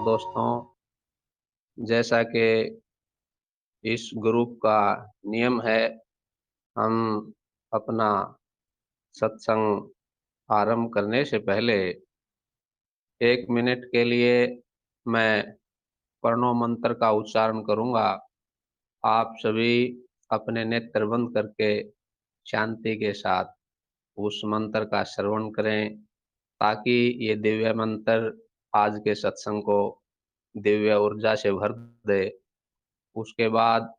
दोस्तों, जैसा कि इस ग्रुप का नियम है, हम अपना सत्संग आरंभ करने से पहले 1 मिनट के लिए मैं प्रणव मंत्र का उच्चारण करूंगा। आप सभी अपने नेत्र बंद करके शांति के साथ उस मंत्र का श्रवण करें, ताकि ये दिव्य मंत्र आज के सत्संग को दिव्य ऊर्जा से भर दे। उसके बाद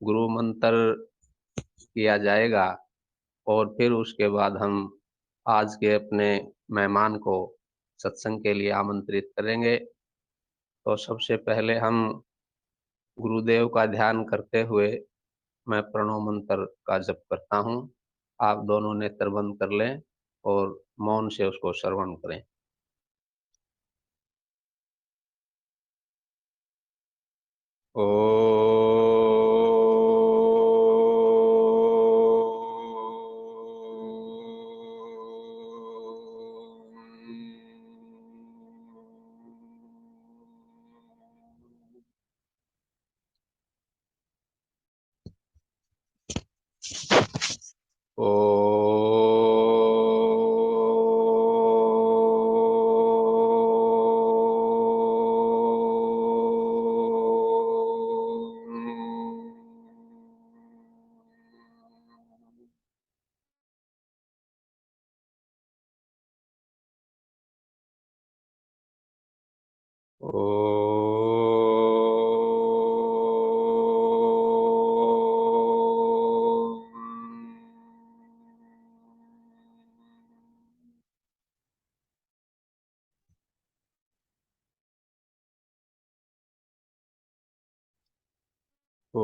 गुरु मंत्र किया जाएगा और फिर उसके बाद हम आज के अपने मेहमान को सत्संग के लिए आमंत्रित करेंगे। तो सबसे पहले हम गुरुदेव का ध्यान करते हुए मैं प्रणव मंत्र का जप करता हूँ। आप दोनों नेत्र बंद कर लें और मौन से उसको श्रवण करें। ओ ओ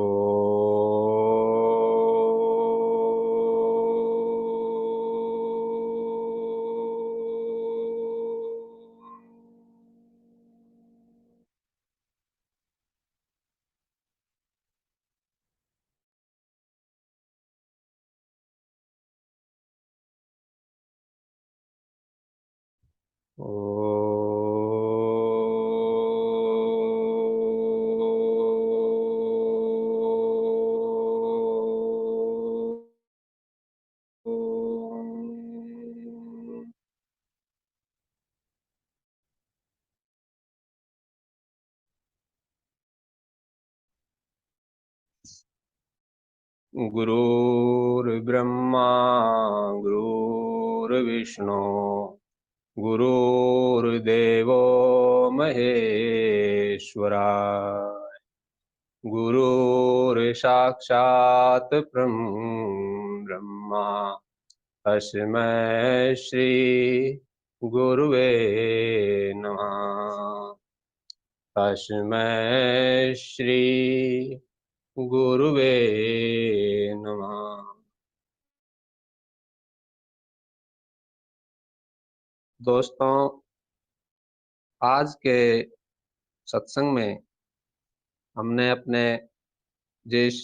गुरुर्ब्रह्मा गुरुर्विष्णु गुरुर्देवो महेश्वरा गुरुर्साक्षात् ब्रह्मा तस्मै श्री गुरुवे नमः। तस्मै श्री गुरुवे नमः। दोस्तों, आज के सत्संग में हमने अपने जिस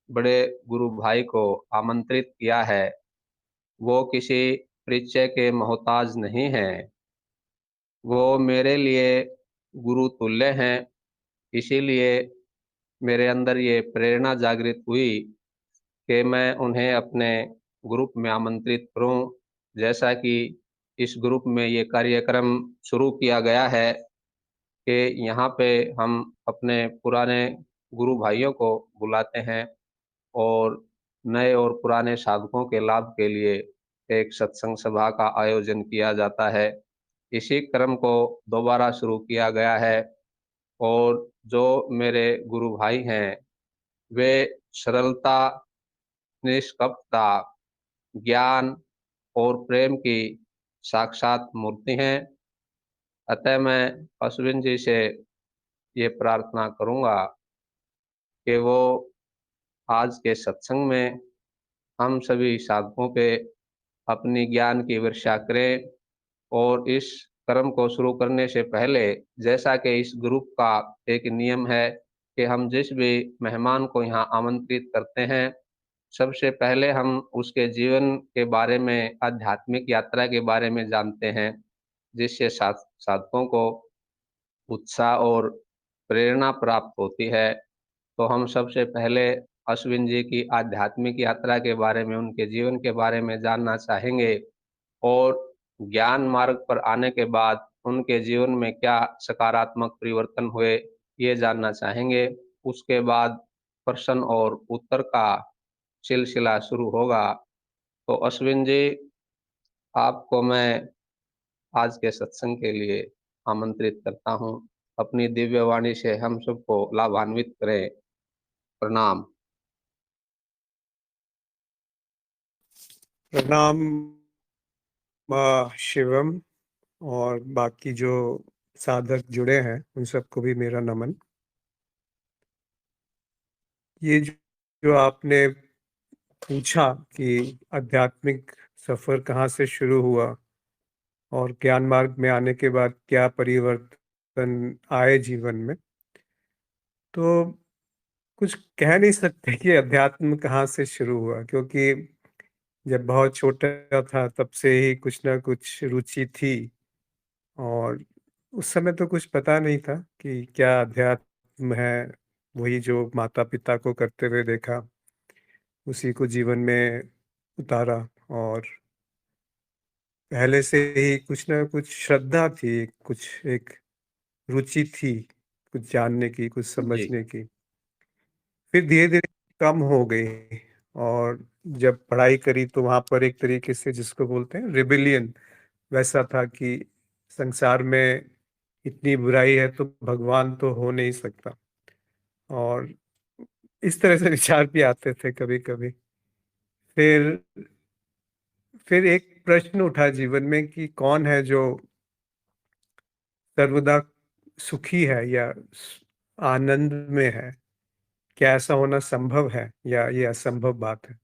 बड़े गुरु भाई को आमंत्रित किया है, वो किसी परिचय के मोहताज नहीं हैं। वो मेरे लिए गुरु तुल्य हैं। इसीलिए मेरे अंदर ये प्रेरणा जागृत हुई कि मैं उन्हें अपने ग्रुप में आमंत्रित करूं। जैसा कि इस ग्रुप में ये कार्यक्रम शुरू किया गया है कि यहाँ पे हम अपने पुराने गुरु भाइयों को बुलाते हैं और नए और पुराने साधकों के लाभ के लिए एक सत्संग सभा का आयोजन किया जाता है। इसी क्रम को दोबारा शुरू किया गया है और जो मेरे गुरु भाई हैं, वे सरलता, निष्कपटता, ज्ञान और प्रेम की साक्षात मूर्ति हैं। अतः मैं अश्विन जी से ये प्रार्थना करूंगा कि वो आज के सत्संग में हम सभी साधकों पे अपनी ज्ञान की वर्षा करें और इस कर्म को शुरू करने से पहले, जैसा कि इस ग्रुप का एक नियम है कि हम जिस भी मेहमान को यहाँ आमंत्रित करते हैं, सबसे पहले हम उसके जीवन के बारे में, आध्यात्मिक यात्रा के बारे में जानते हैं, जिससे साधकों को उत्साह और प्रेरणा प्राप्त होती है। तो हम सबसे पहले अश्विन जी की आध्यात्मिक यात्रा के बारे में, उनके जीवन के बारे में जानना चाहेंगे, और ज्ञान मार्ग पर आने के बाद उनके जीवन में क्या सकारात्मक परिवर्तन हुए ये जानना चाहेंगे। उसके बाद प्रश्न और उत्तर का सिलसिला शुरू होगा। तो अश्विन जी, आपको मैं आज के सत्संग के लिए आमंत्रित करता हूँ। अपनी दिव्य वाणी से हम सबको लाभान्वित करें। प्रणाम। प्रणाम शिवम और बाकी जो साधक जुड़े हैं उन सबको भी मेरा नमन। ये जो आपने पूछा कि आध्यात्मिक सफर कहाँ से शुरू हुआ और ज्ञान मार्ग में आने के बाद क्या परिवर्तन आए जीवन में, तो कुछ कह नहीं सकते कि अध्यात्म कहाँ से शुरू हुआ, क्योंकि जब बहुत छोटा था तब से ही कुछ ना कुछ रुचि थी। और उस समय तो कुछ पता नहीं था कि क्या अध्यात्म है। वही जो माता पिता को करते हुए देखा, उसी को जीवन में उतारा। और पहले से ही कुछ ना कुछ श्रद्धा थी, कुछ एक रुचि थी, कुछ जानने की, कुछ जी समझने की। फिर धीरे धीरे कम हो गई। और जब पढ़ाई करी तो वहां पर एक तरीके से जिसको बोलते हैं रिबिलियन, वैसा था कि संसार में इतनी बुराई है तो भगवान तो हो नहीं सकता। और इस तरह से विचार भी आते थे कभी कभी। फिर फिर एक प्रश्न उठा जीवन में कि कौन है जो सर्वदा सुखी है या आनंद में है। क्या ऐसा होना संभव है या ये असंभव बात है।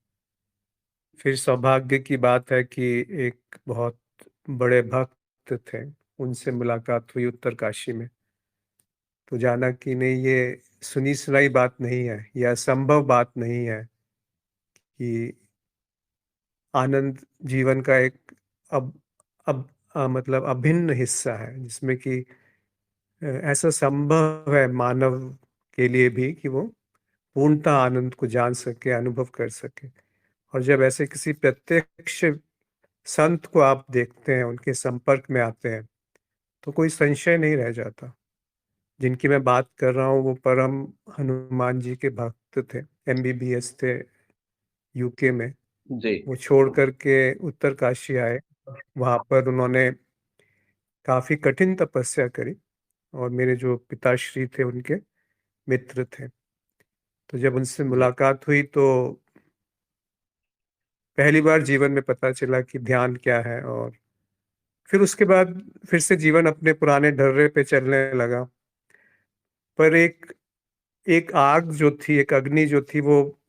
फिर सौभाग्य की बात है कि एक बहुत बड़े भक्त थे, उनसे मुलाकात हुई उत्तरकाशी में। तो जाना कि नहीं, ये सुनी सुनाई बात नहीं है, यह असंभव बात नहीं है कि आनंद जीवन का एक अब अब मतलब अभिन्न हिस्सा है, जिसमें कि ऐसा संभव है मानव के लिए भी कि वो पूर्णतः आनंद को जान सके, अनुभव कर सके। और जब ऐसे किसी प्रत्यक्ष संत को आप देखते हैं, उनके संपर्क में आते हैं, तो कोई संशय नहीं रह जाता। जिनकी मैं बात कर रहा हूँ वो परम हनुमान जी के भक्त थे, एमबीबीएस थे यूके में। जी। वो छोड़ करके उत्तरकाशी आए। वहां पर उन्होंने काफी कठिन तपस्या करी और मेरे जो पिताश्री थे उनके मित्र थे। तो जब उनसे जी मुलाकात हुई तो पहली बार जीवन में पता चला कि ध्यान क्या है। और फिर उसके बाद फिर से जीवन अपने पुराने ढर्रे पे चलने लगा। पर एक एक आग जो थी, एक अग्नि जो थी, वो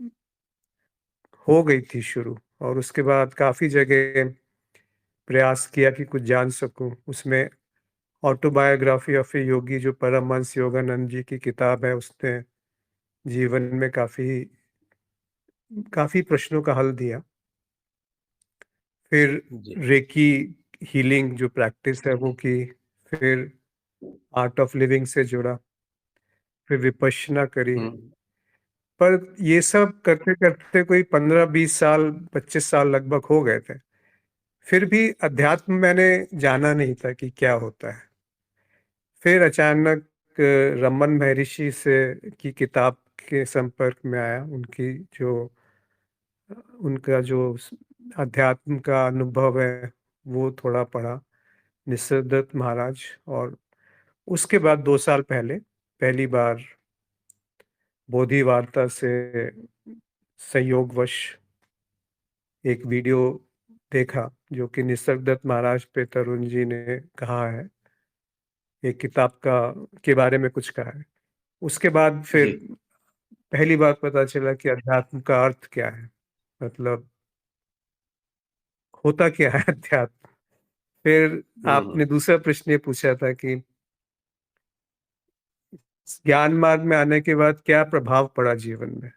हो गई थी शुरू। और उसके बाद काफी जगह प्रयास किया कि कुछ जान सकूं। उसमें ऑटोबायोग्राफी ऑफ ए योगी जो परमहंस योगानंद जी की किताब है, उसने जीवन में काफी काफी प्रश्नों का हल दिया। फिर जी। रेकी हीलिंग जो प्रैक्टिस है वो की। फिर आर्ट ऑफ लिविंग से जुड़ा। फिर विपश्यना करी। हम्म। पर ये सब करते करते कोई 15-20 साल, 25 साल लगभग हो गए थे। फिर भी अध्यात्म मैंने जाना नहीं था कि क्या होता है। फिर अचानक रमन महर्षि से की किताब के संपर्क में आया। उनकी जो उनका जो अध्यात्म का अनुभव है वो थोड़ा पढ़ा, निसर्गदत्त महाराज। और उसके बाद 2 साल पहले पहली बार बोधि वार्ता से संयोगवश एक वीडियो देखा, जो कि निसर्गदत्त महाराज पे तरुण जी ने कहा है, एक किताब का के बारे में कुछ कहा है। उसके बाद जी। फिर पहली बार पता चला कि अध्यात्म का अर्थ क्या है, मतलब होता क्या है अध्यात्म। फिर हम्म। आपने दूसरा प्रश्न ये पूछा था कि ज्ञान मार्ग में आने के बाद क्या प्रभाव पड़ा जीवन में।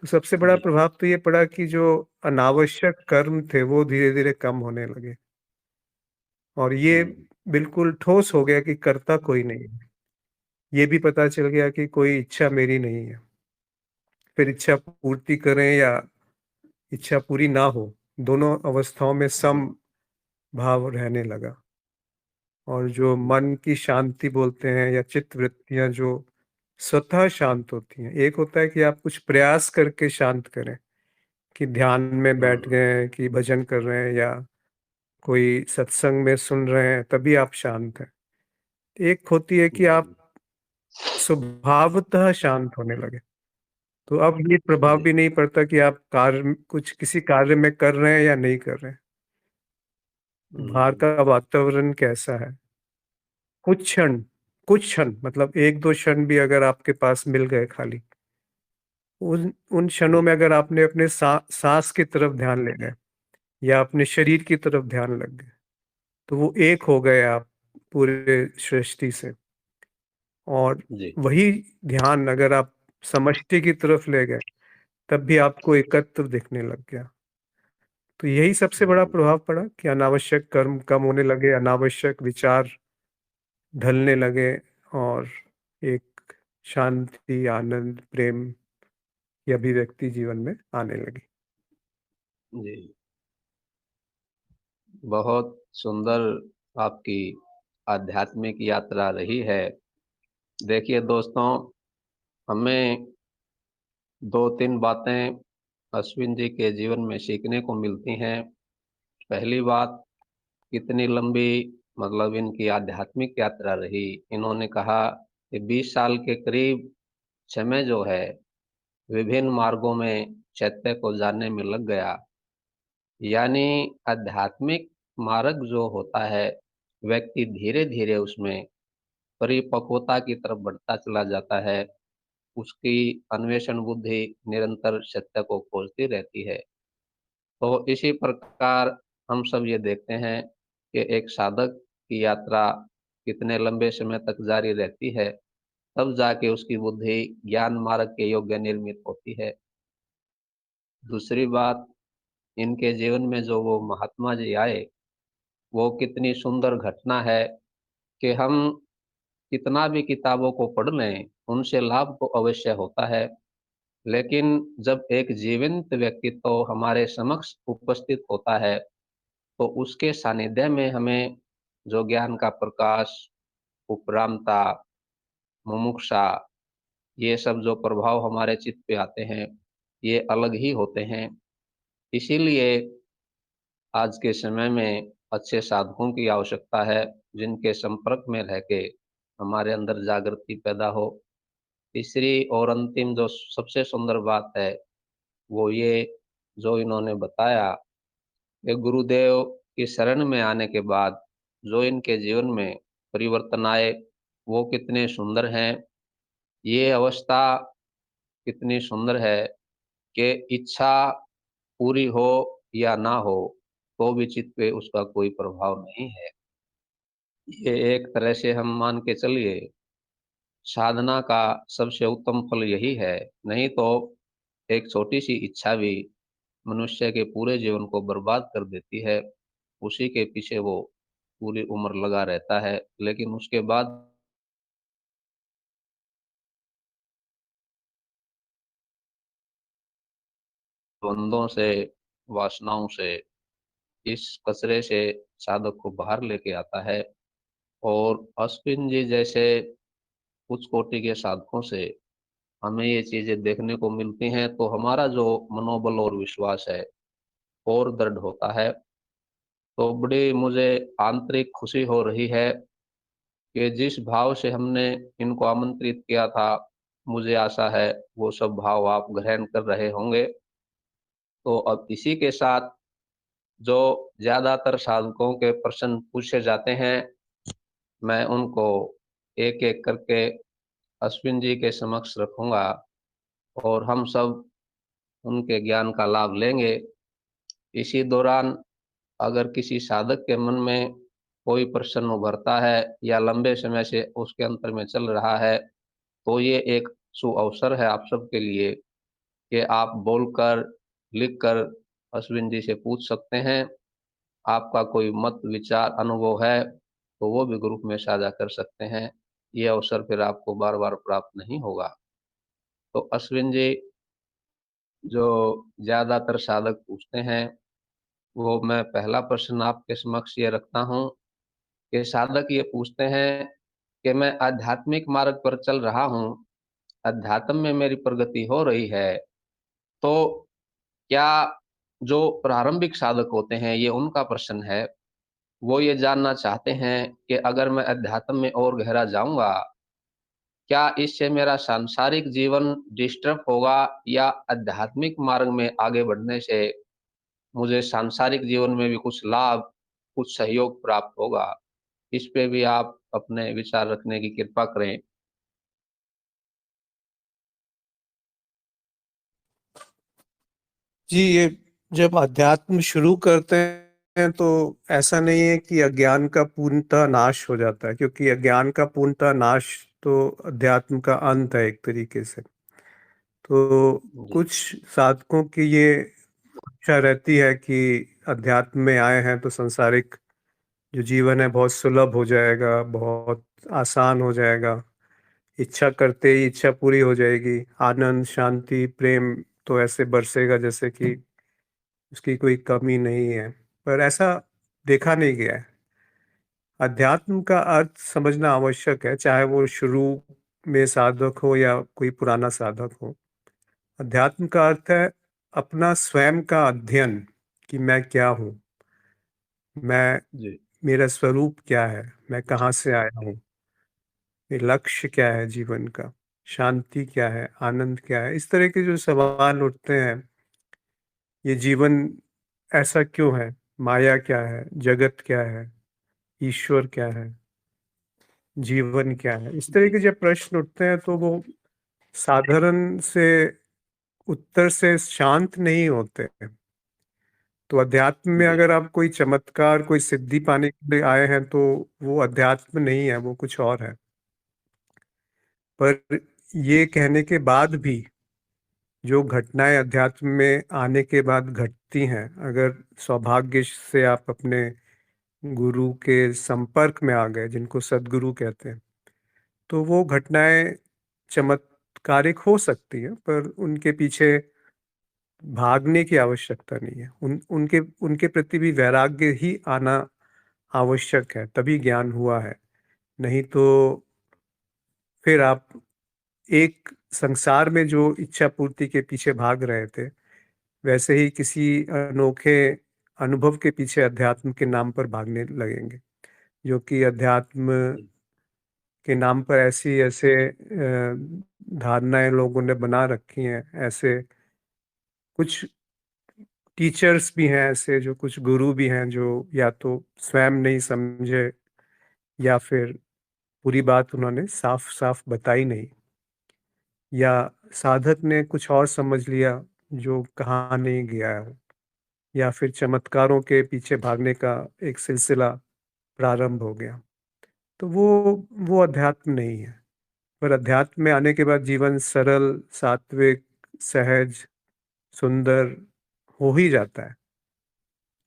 तो सबसे बड़ा जी। प्रभाव तो ये पड़ा कि जो अनावश्यक कर्म थे वो धीरे धीरे कम होने लगे। और ये हम्म। बिल्कुल ठोस हो गया कि करता कोई नहीं है। ये भी पता चल गया कि कोई इच्छा मेरी नहीं है। फिर इच्छा पूर्ति करें या इच्छा पूरी ना हो, दोनों अवस्थाओं में सम भाव रहने लगा। और जो मन की शांति बोलते हैं या चित्त वृत्तियां जो स्वतः शांत होती हैं, एक होता है कि आप कुछ प्रयास करके शांत करें, कि ध्यान में बैठ हम्म, गए हैं, कि भजन कर रहे हैं या कोई सत्संग में सुन रहे हैं, तभी आप शांत हैं। एक होती है कि आप जी स्वभावतः शांत होने लगे। तो अब ये प्रभाव जी। भी नहीं पड़ता कि आप कार्य कुछ किसी कार्य में कर रहे हैं या नहीं कर रहे हैं। बाहर हम्म, का वातावरण कैसा है, कुछ क्षण कुछ क्षण मतलब एक दो क्षण भी अगर आपके पास मिल गए खाली, उन उन क्षणों में जी अगर आपने अपने सांस की तरफ ध्यान ले गए या अपने शरीर की तरफ ध्यान लग गए, तो वो एक हो गए आप पूरे सृष्टि से। और जी। वही ध्यान अगर आप समष्टि की तरफ ले गए, तब भी आपको एकत्व दिखने लग गया। तो यही सबसे बड़ा हम्म, प्रभाव पड़ा कि अनावश्यक कर्म कम होने लगे, अनावश्यक विचार ढलने लगे, और एक शांति, आनंद, प्रेम की अभिव्यक्ति जीवन में आने लगी। जी। बहुत सुंदर आपकी आध्यात्मिक यात्रा रही है। देखिए दोस्तों, हमें दो तीन बातें अश्विन जी के जीवन में सीखने को मिलती हैं। पहली बात, कितनी लंबी मतलब इनकी आध्यात्मिक यात्रा रही। इन्होंने कहा कि 20 साल के करीब समय जो है विभिन्न मार्गों में चैत्य को जानने में लग गया। यानी आध्यात्मिक मार्ग जो होता है, व्यक्ति धीरे धीरे उसमें परिपक्वता की तरफ बढ़ता चला जाता है। उसकी अन्वेषण बुद्धि निरंतर सत्य को खोजती रहती है। तो इसी प्रकार हम सब ये देखते हैं कि एक साधक की यात्रा कितने लंबे समय तक जारी रहती है, तब जाके उसकी बुद्धि ज्ञान मार्ग के योग्य निर्मित होती है। दूसरी बात, इनके जीवन में जो वो महात्मा जी आए, वो कितनी सुंदर घटना है कि हम कितना भी किताबों को पढ़ लें, उनसे लाभ तो अवश्य होता है, लेकिन जब एक जीवंत व्यक्तित्व हमारे समक्ष उपस्थित होता है, तो उसके सानिध्य में हमें जो ज्ञान का प्रकाश, उपरामता, मुमुक्षा, ये सब जो प्रभाव हमारे चित्त पे आते हैं, ये अलग ही होते हैं। इसीलिए आज के समय में अच्छे साधकों की आवश्यकता है, जिनके संपर्क में रह के हमारे अंदर जागृति पैदा हो। तीसरी और अंतिम जो सबसे सुंदर बात है, वो ये जो इन्होंने बताया कि गुरुदेव की शरण में आने के बाद जो इनके जीवन में परिवर्तन आए, वो कितने सुंदर हैं। ये अवस्था कितनी सुंदर है कि इच्छा पूरी हो या ना हो, तो भी चित्त पे उसका कोई प्रभाव नहीं है। ये एक तरह से हम मान के चलिए, साधना का सबसे उत्तम फल यही है। नहीं तो एक छोटी सी इच्छा भी मनुष्य के पूरे जीवन को बर्बाद कर देती है। उसी के पीछे वो पूरी उम्र लगा रहता है, लेकिन उसके बाद द्वंद्वों से, वासनाओं से, इस कचरे से साधक को बाहर लेके आता है। और अश्विन जी जैसे उच्च कोटि के साधकों से हमें ये चीजें देखने को मिलती हैं, तो हमारा जो मनोबल और विश्वास है और दृढ़ होता है। तो बड़ी मुझे आंतरिक खुशी हो रही है कि जिस भाव से हमने इनको आमंत्रित किया था, मुझे आशा है वो सब भाव आप ग्रहण कर रहे होंगे। तो अब इसी के साथ जो ज्यादातर साधकों के प्रश्न पूछे जाते हैं, मैं उनको एक एक करके अश्विन जी के समक्ष रखूंगा, और हम सब उनके ज्ञान का लाभ लेंगे। इसी दौरान अगर किसी साधक के मन में कोई प्रश्न उभरता है या लंबे समय से उसके अंतर में चल रहा है, तो ये एक सुअवसर है आप सबके लिए कि आप बोलकर, लिखकर अश्विन जी से पूछ सकते हैं। आपका कोई मत, विचार, अनुभव है, तो वो भी ग्रुप में साझा कर सकते हैं। ये अवसर फिर आपको बार बार प्राप्त नहीं होगा। तो अश्विन जी, जो ज्यादातर साधक पूछते हैं, वो मैं पहला प्रश्न आपके समक्ष ये रखता हूँ कि साधक ये पूछते हैं कि मैं आध्यात्मिक मार्ग पर चल रहा हूँ, अध्यात्म में मेरी प्रगति हो रही है, तो क्या जो प्रारंभिक साधक होते हैं, ये उनका प्रश्न है, वो ये जानना चाहते हैं कि अगर मैं अध्यात्म में और गहरा जाऊंगा, क्या इससे मेरा सांसारिक जीवन डिस्टर्ब होगा, या आध्यात्मिक मार्ग में आगे बढ़ने से मुझे सांसारिक जीवन में भी कुछ लाभ, कुछ सहयोग प्राप्त होगा। इस पे भी आप अपने विचार रखने की कृपा करें। जी, ये जब अध्यात्म शुरू करते हैं तो ऐसा नहीं है कि अज्ञान का पूर्णतः नाश हो जाता है, क्योंकि अज्ञान का पूर्णतः नाश तो अध्यात्म का अंत है एक तरीके से। तो जी। कुछ साधकों की ये इच्छा रहती है कि अध्यात्म में आए हैं तो सांसारिक जो जीवन है बहुत सुलभ हो जाएगा, बहुत आसान हो जाएगा, इच्छा करते ही इच्छा पूरी हो जाएगी, आनंद शांति प्रेम तो ऐसे बरसेगा जैसे कि उसकी कोई कमी नहीं है। पर ऐसा देखा नहीं गया है। अध्यात्म का अर्थ समझना आवश्यक है, चाहे वो शुरू में साधक हो या कोई पुराना साधक हो। अध्यात्म का अर्थ है अपना स्वयं का अध्ययन, कि मैं क्या हूँ, मैं, जी। मेरा स्वरूप क्या है, मैं कहाँ से आया हूँ, मेरा लक्ष्य क्या है जीवन का, शांति क्या है, आनंद क्या है। इस तरह के जो सवाल उठते हैं, ये जीवन ऐसा क्यों है, माया क्या है, जगत क्या है, ईश्वर क्या है, जीवन क्या है, इस तरह जी। के जब प्रश्न उठते हैं तो वो साधारण से उत्तर से शांत नहीं होते हैं। तो अध्यात्म में जी। अगर आप कोई चमत्कार, कोई सिद्धि पाने के लिए आए हैं तो वो अध्यात्म नहीं है, वो कुछ और है। पर ये कहने के बाद भी जो घटनाएं अध्यात्म में आने के बाद घटती हैं, अगर सौभाग्य से आप अपने गुरु के संपर्क में आ गए, जिनको सद्गुरु कहते हैं, तो वो घटनाएं चमत्कारिक हो सकती है, पर उनके पीछे भागने की आवश्यकता नहीं है। उनके उनके प्रति भी वैराग्य ही आना आवश्यक है, तभी ज्ञान हुआ है। नहीं तो फिर आप एक संसार में जो इच्छा पूर्ति के पीछे भाग रहे थे, वैसे ही किसी अनोखे अनुभव के पीछे अध्यात्म के नाम पर भागने लगेंगे, जो कि अध्यात्म के नाम पर ऐसी ऐसे धारणाएं लोगों ने बना रखी हैं। ऐसे कुछ टीचर्स भी हैं, ऐसे जो कुछ गुरु भी हैं जो या तो स्वयं नहीं समझे, या फिर पूरी बात उन्होंने साफ साफ बताई नहीं, या साधक ने कुछ और समझ लिया जो कहा नहीं गया है, या फिर चमत्कारों के पीछे भागने का एक सिलसिला प्रारंभ हो गया। तो वो अध्यात्म नहीं है। पर अध्यात्म में आने के बाद जीवन सरल, सात्विक, सहज, सुंदर हो ही जाता है।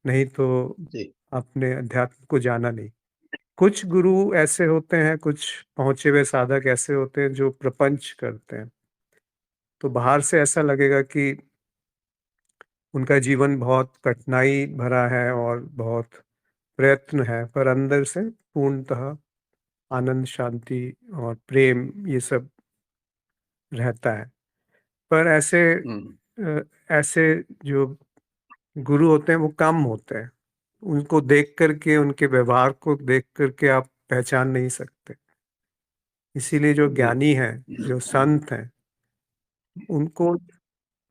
नहीं तो जी। आपने अध्यात्म को जाना नहीं। कुछ गुरु ऐसे होते हैं, कुछ पहुंचे हुए साधक ऐसे होते हैं जो प्रपंच करते हैं, तो बाहर से ऐसा लगेगा कि उनका जीवन बहुत कठिनाई भरा है और बहुत प्रयत्न है, पर अंदर से पूर्णतः आनंद शांति और प्रेम ये सब रहता है। पर हम्म। ऐसे जो गुरु होते हैं वो कम होते हैं। उनको देख करके, उनके व्यवहार को देख करके आप पहचान नहीं सकते। इसीलिए जो जी। ज्ञानी हैं, जो संत हैं, उनको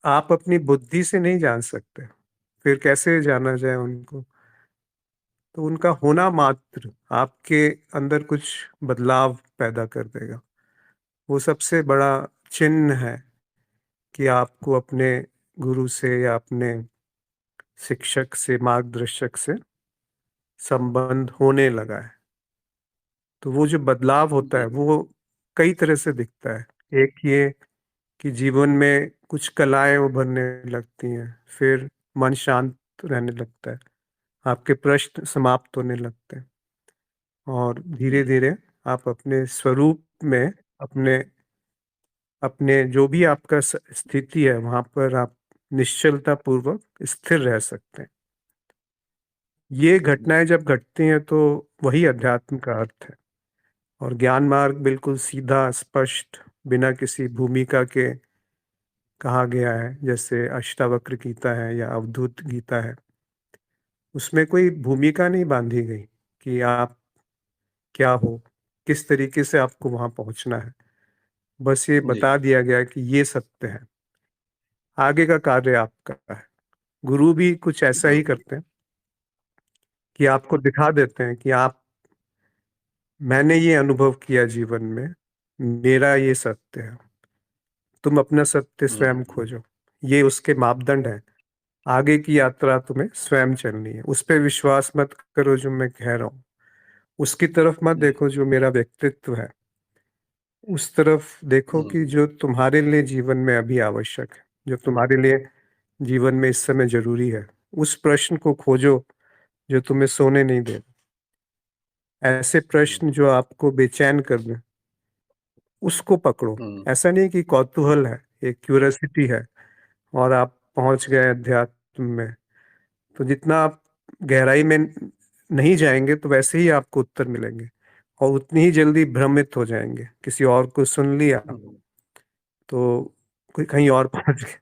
आप अपनी बुद्धि से नहीं जान सकते, फिर कैसे जाना जाए उनको। तो उनका होना मात्र आपके अंदर कुछ बदलाव पैदा कर देगा। वो सबसे बड़ा चिन्ह है कि आपको अपने गुरु से या अपने शिक्षक से, मार्गदर्शक से संबंध होने लगा है। तो वो जो बदलाव होता है जी। वो कई तरह से दिखता है। एक ये कि जीवन में कुछ कलाएं उभरने लगती हैं, फिर मन शांत रहने लगता है, आपके प्रश्न समाप्त होने लगते हैं, और धीरे जी। धीरे आप अपने स्वरूप में, अपने अपने जो भी आपका स्थिति है वहां पर आप निश्चलता पूर्वक स्थिर रह सकते हैं। ये घटनाएं जब घटती हैं तो वही अध्यात्म का अर्थ है। और ज्ञान मार्ग बिल्कुल सीधा, स्पष्ट, बिना किसी भूमिका के कहा गया है। जैसे अष्टावक्र गीता है या अवधूत गीता है, उसमें कोई भूमिका नहीं बांधी गई कि आप क्या हो, किस तरीके से आपको वहां पहुंचना है। बस ये जी। बता दिया गया कि ये सत्य है, आगे का कार्य आपका है। गुरु भी कुछ ऐसा ही हम्म। करते हैं कि आपको दिखा देते हैं कि आप, मैंने ये अनुभव किया जीवन में, मेरा ये सत्य है, तुम अपना सत्य स्वयं हम्म। खोजो। ये उसके मापदंड है। आगे की यात्रा तुम्हें स्वयं चलनी है। उस पर विश्वास मत करो जो मैं कह रहा हूँ, उसकी तरफ मत जी। देखो जो मेरा व्यक्तित्व है, उस तरफ देखो कि हम्म। जो तुम्हारे लिए जीवन में अभी आवश्यक है, जो तुम्हारे लिए जीवन में इस समय जरूरी है। उस प्रश्न को खोजो जो तुम्हें सोने नहीं दे। ऐसे प्रश्न हम्म। जो आपको बेचैन कर दें, उसको पकड़ो। हम्म। ऐसा नहीं कि कौतूहल है, एक क्यूरियोसिटी है और आप पहुंच गए अध्यात्म में। तो जितना आप गहराई में नहीं जाएंगे तो वैसे ही आपको उत्तर मिलेंगे, और उतनी ही जल्दी भ्रमित हो जाएंगे। किसी और को सुन लिया हम्म। तो कोई कहीं और पहुंच गए,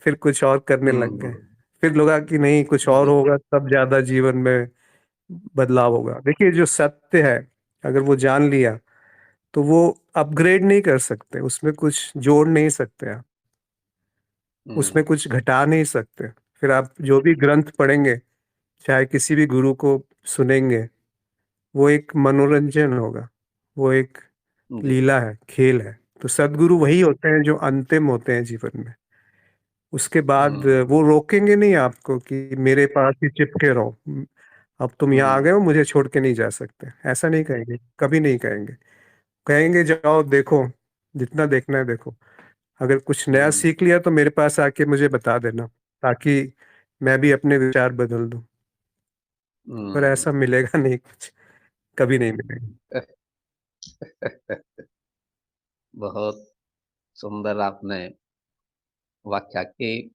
फिर कुछ और करने लग गए, हम्म। फिर लगा कि नहीं कुछ और जी। होगा तब ज्यादा जीवन में बदलाव होगा। देखिए, जो सत्य है अगर वो जान लिया तो वो अपग्रेड नहीं कर सकते, उसमें कुछ जोड़ नहीं सकते आप, उसमें हम्म। कुछ घटा नहीं सकते। फिर आप जो भी ग्रंथ पढ़ेंगे, चाहे किसी भी गुरु को सुनेंगे, वो एक मनोरंजन होगा, वो एक जी। लीला है, खेल है। तो सदगुरु वही होते हैं जो अंतिम होते हैं जीवन में। उसके बाद हम्म। वो रोकेंगे नहीं आपको कि मेरे पास ही चिपके रहो, अब तुम यहाँ आ गए हम्म। हो, मुझे छोड़ के नहीं जा सकते। ऐसा नहीं कहेंगे, कभी नहीं कहेंगे। कहेंगे जाओ देखो, जितना देखना है देखो, अगर कुछ नया हम्म। सीख लिया तो मेरे पास आके मुझे बता देना, ताकि मैं भी अपने विचार बदल दूं। पर हम्म। ऐसा मिलेगा नहीं कुछ, कभी नहीं मिलेगा। बहुत सुंदर आपने व्याख्या की।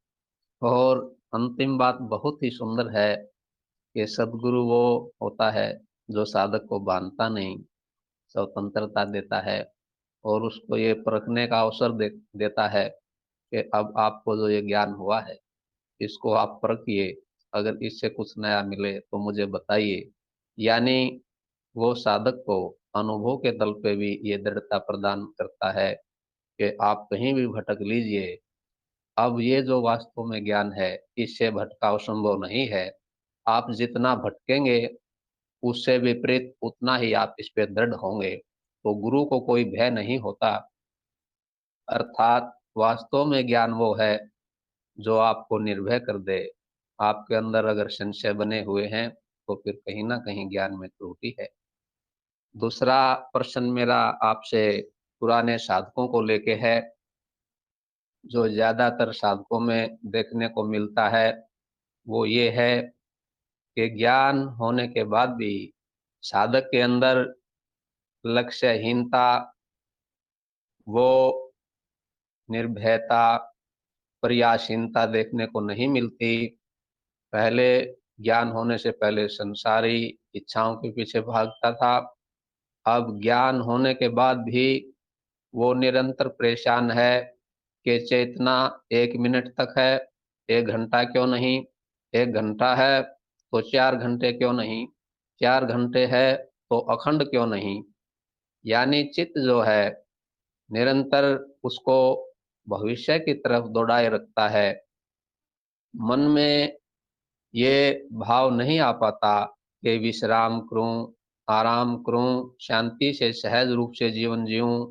और अंतिम बात बहुत ही सुंदर है कि सदगुरु वो होता है जो साधक को बांधता नहीं, स्वतंत्रता देता है और उसको ये परखने का अवसर देता है कि अब आपको जो ये ज्ञान हुआ है इसको आप परखिए, अगर इससे कुछ नया मिले तो मुझे बताइए। यानी वो साधक को अनुभव के तल पे भी ये दृढ़ता प्रदान करता है कि आप कहीं भी भटक लीजिए, अब ये जो वास्तव में ज्ञान है इससे भटकाव संभव नहीं है। आप जितना भटकेंगे उससे विपरीत उतना ही आप इस पे दृढ़ होंगे। तो गुरु को कोई भय नहीं होता, अर्थात वास्तव में ज्ञान वो है जो आपको निर्भय कर दे। आपके अंदर अगर संशय बने हुए हैं तो फिर कहीं ना कहीं ज्ञान में त्रुटि है। दूसरा प्रश्न मेरा आपसे पुराने साधकों को लेके है, जो ज्यादातर साधकों में देखने को मिलता है वो ये है कि ज्ञान होने के बाद भी साधक के अंदर लक्ष्यहीनता, वो निर्भयता, प्रयासहीनता देखने को नहीं मिलती। पहले ज्ञान होने से पहले संसारी इच्छाओं के पीछे भागता था, अब ज्ञान होने के बाद भी वो निरंतर परेशान है कि चेतना 1 मिनट तक है, 1 घंटा क्यों नहीं, 1 घंटा है तो 4 घंटे क्यों नहीं, 4 घंटे है तो अखंड क्यों नहीं। यानी चित्त जो है निरंतर उसको भविष्य की तरफ दौड़ाए रखता है। मन में ये भाव नहीं आ पाता कि विश्राम करूं, आराम करूं, शांति से सहज रूप से जीवन जीऊं।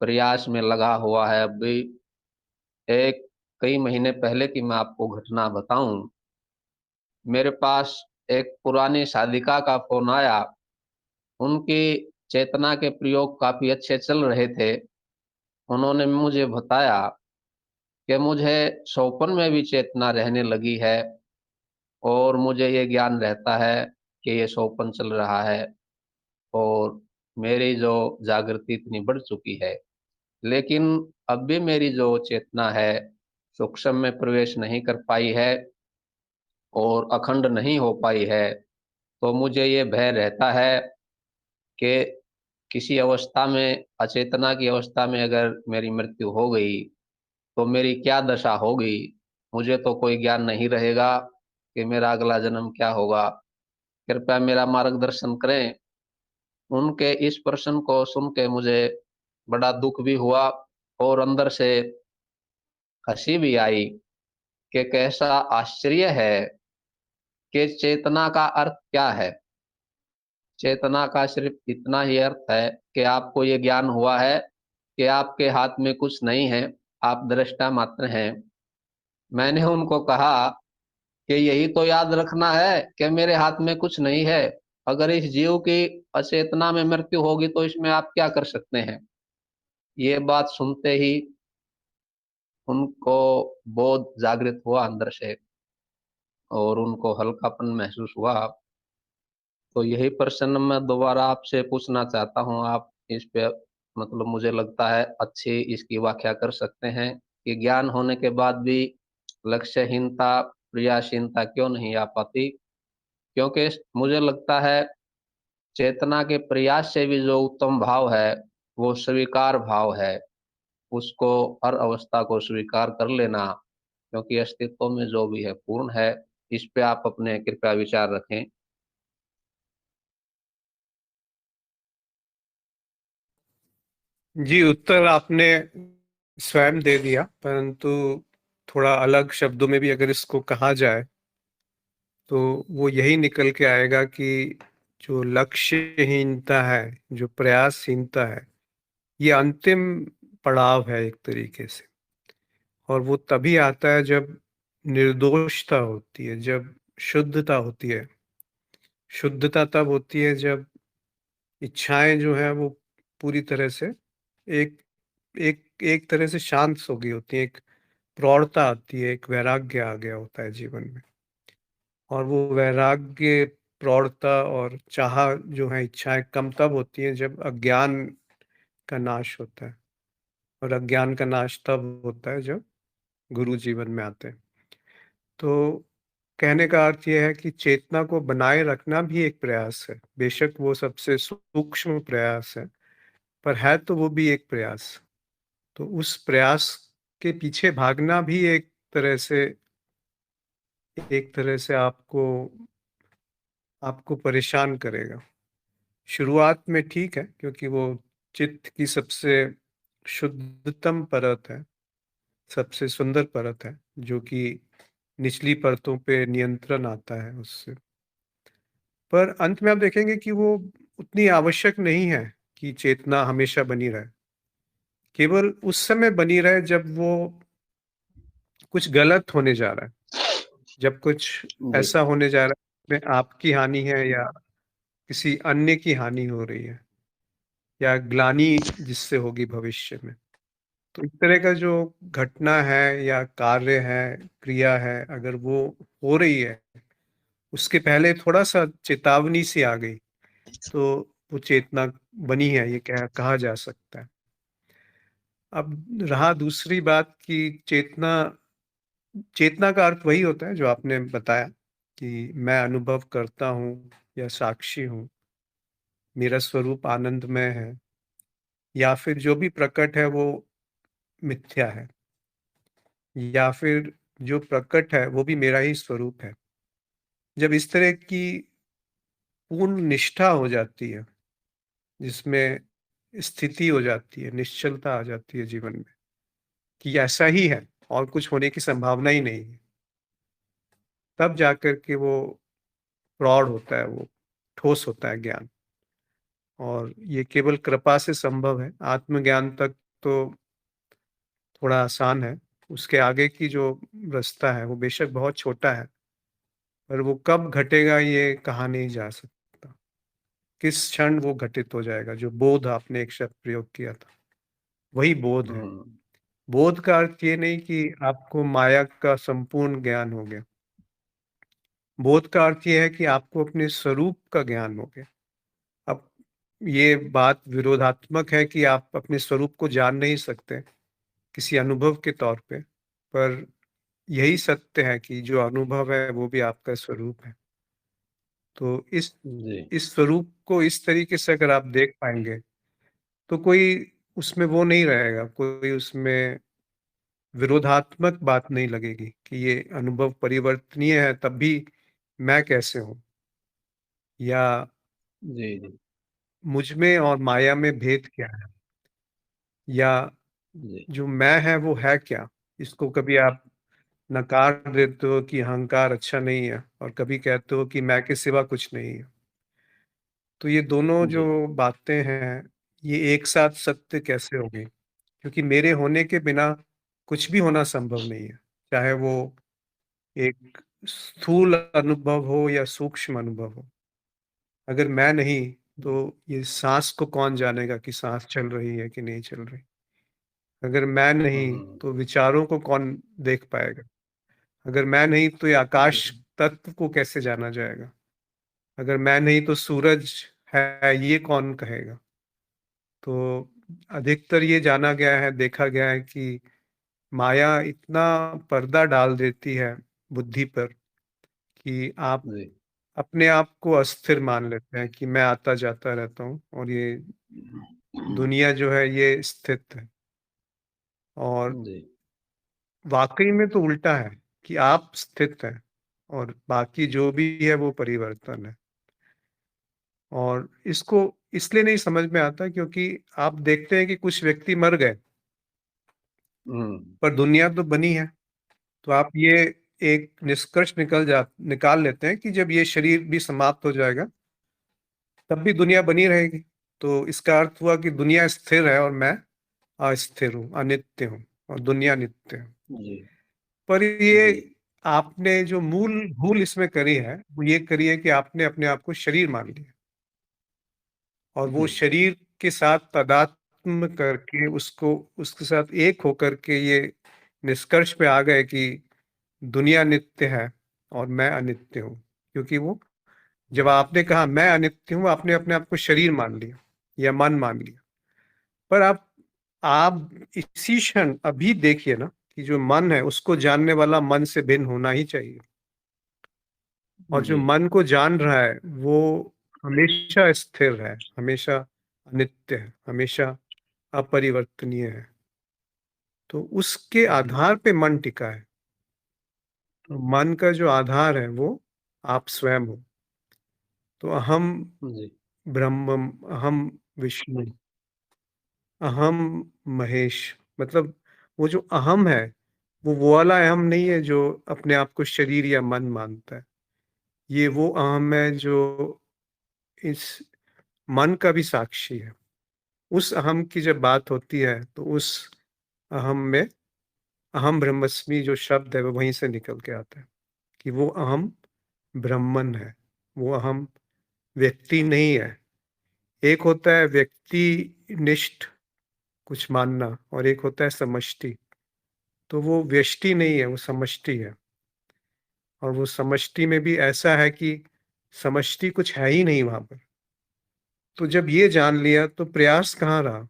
प्रयास में लगा हुआ है। अभी एक कई महीने पहले की मैं आपको घटना बताऊं, मेरे पास एक पुरानी साधिका का फोन आया। उनकी चेतना के प्रयोग काफी अच्छे चल रहे थे। उन्होंने मुझे बताया कि मुझे सौपन में भी चेतना रहने लगी है और मुझे ये ज्ञान रहता है कि ये सौपन चल रहा है। और मेरी जो जागृति इतनी बढ़ चुकी है, लेकिन अब भी मेरी जो चेतना है सूक्ष्म में प्रवेश नहीं कर पाई है और अखंड नहीं हो पाई है। तो मुझे ये भय रहता है कि किसी अवस्था में, अचेतना की अवस्था में अगर मेरी मृत्यु हो गई तो मेरी क्या दशा होगी। मुझे तो कोई ज्ञान नहीं रहेगा कि मेरा अगला जन्म क्या होगा। कृपया मेरा मार्गदर्शन करें। उनके इस प्रश्न को सुन के मुझे बड़ा दुख भी हुआ और अंदर से हंसी भी आई कि कैसा आश्चर्य है कि चेतना का अर्थ क्या है। चेतना का सिर्फ इतना ही अर्थ है कि आपको ये ज्ञान हुआ है कि आपके हाथ में कुछ नहीं है, आप दृष्टा मात्र हैं। मैंने उनको कहा कि यही तो याद रखना है कि मेरे हाथ में कुछ नहीं है। अगर इस जीव की अचेतना में मृत्यु होगी तो इसमें आप क्या कर सकते हैं। ये बात सुनते ही उनको बोध जागृत हुआ अंदर से और उनको हल्कापन महसूस हुआ। तो यही प्रश्न मैं दोबारा आपसे पूछना चाहता हूँ। आप इस पे मतलब मुझे लगता है अच्छी इसकी व्याख्या कर सकते हैं कि ज्ञान होने के बाद भी लक्ष्यहीनता, प्रयासहीनता क्यों नहीं आ पाती। क्योंकि मुझे लगता है चेतना के प्रयास से भी जो उत्तम भाव है वो स्वीकार भाव है। उसको, हर अवस्था को स्वीकार कर लेना, क्योंकि अस्तित्व में जो भी है पूर्ण है। इस पे आप अपने कृपया विचार रखें। जी, उत्तर आपने स्वयं दे दिया, परंतु थोड़ा अलग शब्दों में भी अगर इसको कहा जाए तो वो यही निकल के आएगा कि जो लक्ष्यहीनता है, जो प्रयासहीनता है, ये अंतिम पड़ाव है एक तरीके से। और वो तभी आता है जब निर्दोषता होती है, जब शुद्धता होती है। शुद्धता तब होती है जब इच्छाएं जो है वो पूरी तरह से एक एक एक तरह से शांत हो गई होती है, एक प्रौढ़ता आती है, एक वैराग्य आ गया होता है जीवन में। और वो वैराग्य, प्रौढ़ता और चाह जो है, इच्छाएं कम तब होती हैं जब अज्ञान का नाश होता है। और अज्ञान का नाश तब होता है जब गुरु जीवन में आते हैं। तो कहने का अर्थ यह है कि चेतना को बनाए रखना भी एक प्रयास है। बेशक वो सबसे सूक्ष्म प्रयास है, पर है तो वो भी एक प्रयास। तो उस प्रयास के पीछे भागना भी एक तरह से आपको परेशान करेगा। शुरुआत में ठीक है, क्योंकि वो चित्त की सबसे शुद्धतम परत है, सबसे सुंदर परत है, जो कि निचली परतों पे नियंत्रण आता है उससे। पर अंत में आप देखेंगे कि वो उतनी आवश्यक नहीं है कि चेतना हमेशा बनी रहे। केवल उस समय बनी रहे जब वो कुछ गलत होने जा रहा है, जब कुछ जी। ऐसा होने जा रहा है में आपकी हानि है या किसी अन्य की हानि हो रही है, या ग्लानि जिससे होगी भविष्य में। तो इस तरह का जो घटना है या कार्य है, क्रिया है, अगर वो हो रही है, उसके पहले थोड़ा सा चेतावनी सी आ गई, तो वो चेतना बनी है, ये कहा जा सकता है। अब रहा दूसरी बात कि चेतना चेतना का अर्थ वही होता है जो आपने बताया कि मैं अनुभव करता हूँ या साक्षी हूँ, मेरा स्वरूप आनंदमय है, या फिर जो भी प्रकट है वो मिथ्या है, या फिर जो प्रकट है वो भी मेरा ही स्वरूप है। जब इस तरह की पूर्ण निष्ठा हो जाती है, जिसमें स्थिति हो जाती है, निश्चलता आ जाती है जीवन में कि ऐसा ही है और कुछ होने की संभावना ही नहीं है, तब जाकर के वो प्रौढ़ होता है, वो ठोस होता है ज्ञान। और ये केवल कृपा से संभव है। आत्मज्ञान तक तो थोड़ा आसान है, उसके आगे की जो रास्ता है वो बेशक बहुत छोटा है, पर वो कब घटेगा ये कहा नहीं जा सकता। किस क्षण वो घटित हो जाएगा। जो बोध, आपने एक शब्द प्रयोग किया था, वही बोध है। हम्म। बोध का अर्थ ये नहीं कि आपको माया का संपूर्ण ज्ञान हो गया। बोध का अर्थ ये है कि आपको अपने स्वरूप का ज्ञान हो गया। अब ये बात विरोधात्मक है कि आप अपने स्वरूप को जान नहीं सकते किसी अनुभव के तौर पे, पर यही सत्य है कि जो अनुभव है वो भी आपका स्वरूप है। तो जी इस स्वरूप को इस तरीके से अगर आप देख पाएंगे तो कोई उसमें वो नहीं रहेगा, कोई उसमें विरोधात्मक बात नहीं लगेगी कि ये अनुभव परिवर्तनीय है, तब भी मैं कैसे हूँ, या जी जी मुझ में और माया में भेद क्या है, या जी जो मैं है वो है क्या। इसको कभी आप नकार देते हो कि अहंकार अच्छा नहीं है, और कभी कहते हो कि मैं के सिवा कुछ नहीं है। तो ये दोनों जो जी बातें हैं, ये एक साथ सत्य कैसे होगी? क्योंकि मेरे होने के बिना कुछ भी होना संभव नहीं है, चाहे वो एक स्थूल अनुभव हो या सूक्ष्म अनुभव हो। अगर मैं नहीं, तो ये सांस को कौन जानेगा कि सांस चल रही है कि नहीं चल रही। अगर मैं नहीं, हम्म, तो विचारों को कौन देख पाएगा। अगर मैं नहीं, तो ये जी आकाश तत्व को कैसे जाना जाएगा। अगर मैं नहीं, तो सूरज है ये कौन कहेगा। तो अधिकतर ये जाना गया है, देखा गया है कि माया इतना पर्दा डाल देती है बुद्धि पर कि आप जी अपने आप को अस्थिर मान लेते हैं कि मैं आता जाता रहता हूँ, और ये दुनिया जो है ये स्थित है। और जी वाकई में तो उल्टा है कि आप स्थित हैं और बाकी जो भी है वो परिवर्तन है। और इसको इसलिए नहीं समझ में आता क्योंकि आप देखते हैं कि कुछ व्यक्ति मर गए, हम्म, पर दुनिया तो बनी है। तो आप ये एक निष्कर्ष निकाल लेते हैं कि जब ये शरीर भी समाप्त हो जाएगा, तब भी दुनिया बनी रहेगी। तो इसका अर्थ हुआ कि दुनिया स्थिर है और मैं अस्थिर हूँ, अनित्य हूँ, और दुनिया नित्य है। जी पर ये जी आपने जो मूल भूल इसमें करी है, वो ये करी है कि आपने अपने आप को शरीर मान लिया, और वो जी शरीर के साथ तादात्म्य करके उसको उसके साथ एक होकर के ये निष्कर्ष पे आ गए कि दुनिया नित्य है और मैं अनित्य हूँ। क्योंकि वो जब आपने कहा मैं अनित्य हूँ, आपने अपने आप को शरीर मान लिया या मन मान लिया। पर आप इसी क्षण अभी देखिए ना कि जो मन है उसको जानने वाला मन से भिन्न होना ही चाहिए, और जो जी मन को जान रहा है वो हमेशा स्थिर है, हमेशा अनित्य है, हमेशा अपरिवर्तनीय है। तो उसके जी आधार पे मन टिका है। तो मन का जो आधार है वो आप स्वयं हो। तो अहम जी ब्रह्म, अहम विष्णु, अहम महेश, मतलब वो जो अहम है वो वाला अहम नहीं है जो अपने आप को शरीर या मन मानता है। ये वो अहम है जो इस मन का भी साक्षी है। उस अहम की जब बात होती है तो उस अहम में अहम ब्रह्मस्मि जो शब्द है वो वहीं से निकल के आता है कि वो अहम ब्रह्मन है। वो अहम व्यक्ति नहीं है। एक होता है व्यक्ति निष्ठ कुछ मानना, और एक होता है समष्टि। तो वो व्यष्टि नहीं है, वो समष्टि है। और वो समष्टि में भी ऐसा है कि समष्टि कुछ है ही नहीं वहां पर। तो जब ये जान लिया तो प्रयास कहाँ रहा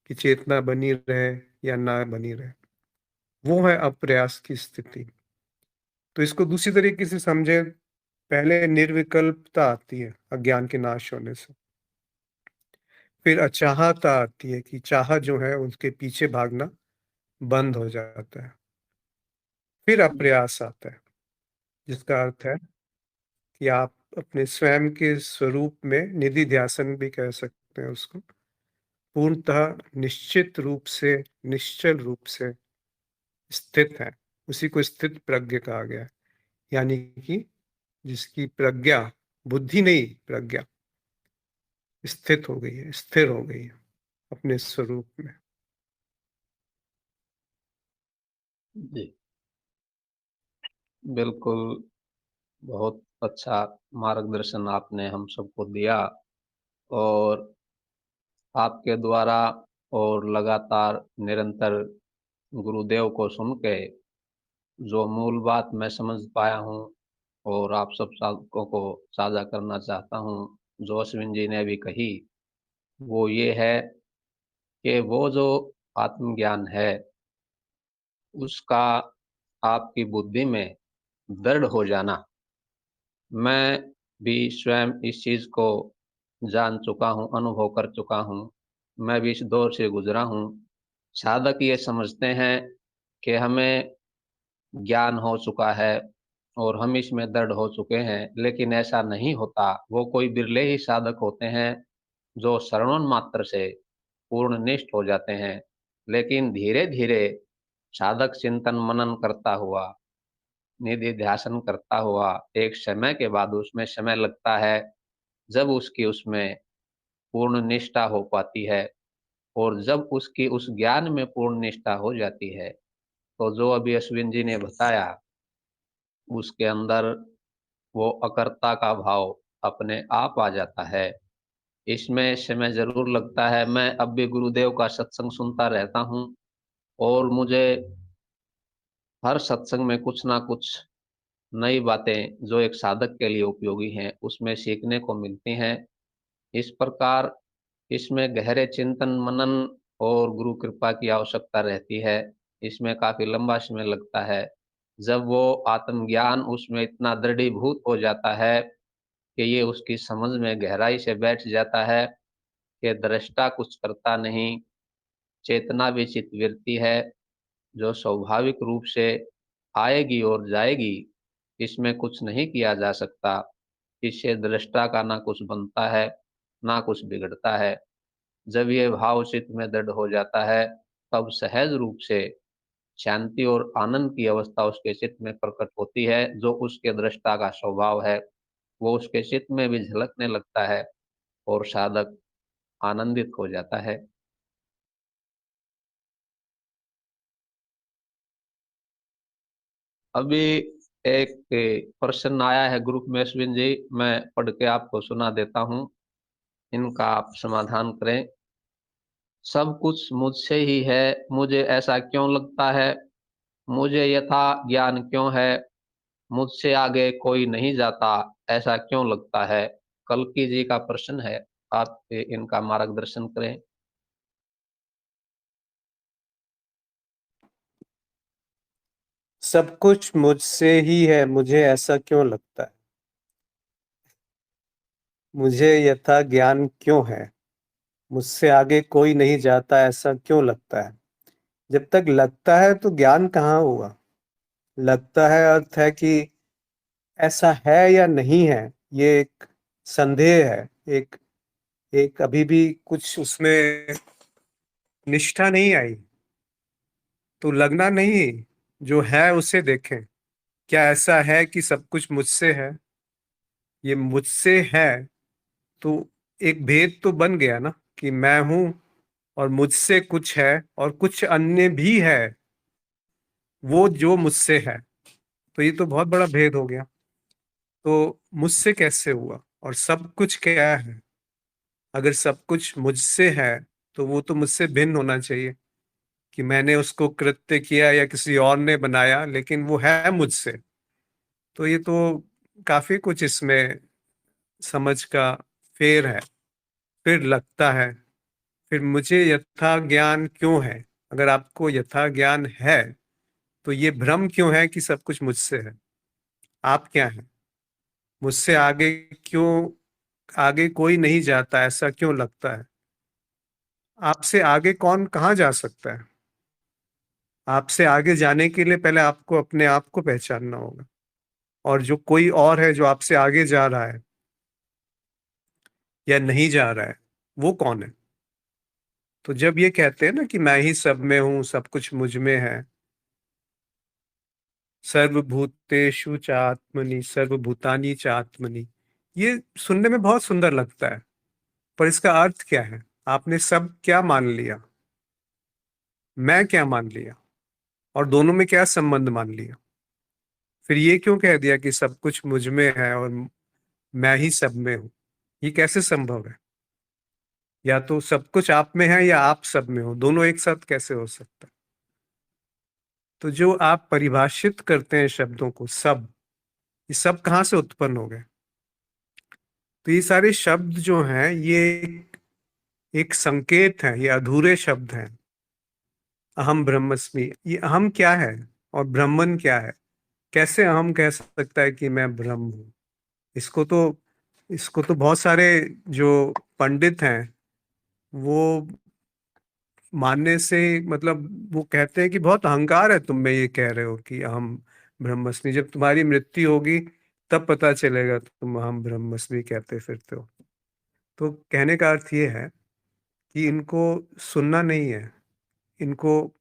कि चेतना बनी रहे या ना बनी रहे। वो है अप्रयास की स्थिति। तो इसको दूसरी तरीके से समझे, पहले निर्विकल्पता आती है अज्ञान के नाश होने से, फिर अचाहता आती है कि चाह जो है उसके पीछे भागना बंद हो जाता है, फिर अप्रयास आता है जिसका अर्थ है कि आप अपने स्वयं के स्वरूप में निधि ध्यासन भी कह सकते हैं उसको, पूर्णतः निश्चित रूप से, निश्चल रूप से स्थित है। उसी को स्थित प्रज्ञ कहा गया है। यानी कि जिसकी प्रज्ञा, बुद्धि नहीं प्रज्ञा, स्थित हो गई है, स्थिर हो गई है अपने स्वरूप में। जी बिल्कुल। बहुत अच्छा मार्गदर्शन आपने हम सबको दिया। और आपके द्वारा और लगातार निरंतर गुरुदेव को सुन के जो मूल बात मैं समझ पाया हूँ और आप सब साधकों को साझा करना चाहता हूँ, जो अश्विन जी ने भी कही, वो ये है कि वो जो आत्मज्ञान है उसका आपकी बुद्धि में दृढ़ हो जाना। मैं भी स्वयं इस चीज को जान चुका हूँ, अनुभव कर चुका हूँ। मैं भी इस दौर से गुजरा हूँ। साधक ये समझते हैं कि हमें ज्ञान हो चुका है और हम इसमें दृढ़ हो चुके हैं, लेकिन ऐसा नहीं होता। वो कोई बिरले ही साधक होते हैं जो श्रवण मात्र से पूर्ण निष्ठ हो जाते हैं। लेकिन धीरे धीरे साधक चिंतन मनन करता हुआ, निधि ध्यासन करता हुआ, एक समय के बाद उसमें समय लगता है जब उसकी उसमें पूर्ण निष्ठा हो पाती है। और जब उसकी उस ज्ञान में पूर्ण निष्ठा हो जाती है तो जो अभी अश्विन जी ने बताया, उसके अंदर वो अकर्ता का भाव अपने आप आ जाता है। इसमें समय जरूर लगता है। मैं अब भी गुरुदेव का सत्संग सुनता रहता हूँ और मुझे हर सत्संग में कुछ ना कुछ नई बातें जो एक साधक के लिए उपयोगी हैं उसमें सीखने को मिलती हैं। इस प्रकार इसमें गहरे चिंतन मनन और गुरु कृपा की आवश्यकता रहती है। इसमें काफी लंबा समय लगता है। जब वो आत्मज्ञान उसमें इतना दृढ़ीभूत हो जाता है कि ये उसकी समझ में गहराई से बैठ जाता है कि दृष्टा कुछ करता नहीं, चेतना भी चित्तवृत्ति है जो स्वाभाविक रूप से आएगी और जाएगी। इसमें कुछ नहीं किया जा सकता। इससे दृष्टा का ना कुछ बनता है ना कुछ बिगड़ता है। जब ये भाव चित्त में दृढ़ हो जाता है तब सहज रूप से शांति और आनंद की अवस्था उसके चित्त में प्रकट होती है। जो उसके दृष्टा का स्वभाव है वो उसके चित्त में भी झलकने लगता है और साधक आनंदित हो जाता है। अभी एक प्रश्न आया है ग्रुप में अश्विन जी, मैं पढ़ के आपको सुना देता हूँ। इनका आप समाधान करें। सब कुछ मुझसे ही है, मुझे ऐसा क्यों लगता है? मुझे यथा ज्ञान क्यों है? मुझसे आगे कोई नहीं जाता, ऐसा क्यों लगता है? कल्कि जी का प्रश्न है। आप इनका मार्गदर्शन करें। सब कुछ मुझसे ही है, मुझे ऐसा क्यों लगता है? मुझे यथा ज्ञान क्यों है? मुझसे आगे कोई नहीं जाता, ऐसा क्यों लगता है? जब तक लगता है तो ज्ञान कहाँ हुआ? लगता है अर्थ है कि ऐसा है या नहीं है, ये एक संदेह है। एक एक अभी भी कुछ उसमें निष्ठा नहीं आई, तो लगना नहीं, जो है उसे देखें। क्या ऐसा है कि सब कुछ मुझसे है? ये मुझसे है तो एक भेद तो बन गया ना, कि मैं हूं और मुझसे कुछ है और कुछ अन्य भी है, वो जो मुझसे है। तो ये तो बहुत बड़ा भेद हो गया। तो मुझसे कैसे हुआ और सब कुछ क्या है? अगर सब कुछ मुझसे है तो वो तो मुझसे भिन्न होना चाहिए, कि मैंने उसको कृत्य किया या किसी और ने बनाया, लेकिन वो है मुझसे। तो ये तो काफी कुछ इसमें समझ का फेर है। फिर लगता है, फिर मुझे यथा ज्ञान क्यों है? अगर आपको यथा ज्ञान है तो ये भ्रम क्यों है कि सब कुछ मुझसे है? आप क्या हैं? मुझसे आगे क्यों, आगे कोई नहीं जाता, ऐसा क्यों लगता है? आपसे आगे कौन कहाँ जा सकता है? आपसे आगे जाने के लिए पहले आपको अपने आप को पहचानना होगा। और जो कोई और है जो आपसे आगे जा रहा है या नहीं जा रहा है, वो कौन है? तो जब ये कहते हैं ना कि मैं ही सब में हूं, सब कुछ मुझ में है, सर्वभूतेषु चात्मनि सर्वभूतानि चात्मनि, ये सुनने में बहुत सुंदर लगता है, पर इसका अर्थ क्या है? आपने सब क्या मान लिया? मैं क्या मान लिया? और दोनों में क्या संबंध मान लिया? फिर ये क्यों कह दिया कि सब कुछ मुझ में है और मैं ही सब में हूं? ये कैसे संभव है? या तो सब कुछ आप में है या आप सब में हो, दोनों एक साथ कैसे हो सकता है? तो जो आप परिभाषित करते हैं शब्दों को, सब, ये सब कहाँ से उत्पन्न हो गए? तो ये सारे शब्द जो हैं, ये एक संकेत है, ये अधूरे शब्द हैं। अहम ब्रह्मस्मि, ये अहम क्या है और ब्रह्मन क्या है? कैसे अहम कह सकता है कि मैं ब्रह्म हूँ? इसको तो इसको तो बहुत सारे जो पंडित हैं वो मानने से, मतलब वो कहते हैं कि बहुत अहंकार है तुम में ये कह रहे हो कि अहम ब्रह्मस्मि। जब तुम्हारी मृत्यु होगी तब पता चलेगा तुम अहम ब्रह्मस्मि कहते फिरते हो। तो कहने का अर्थ ये है कि इनको सुनना नहीं है, इनको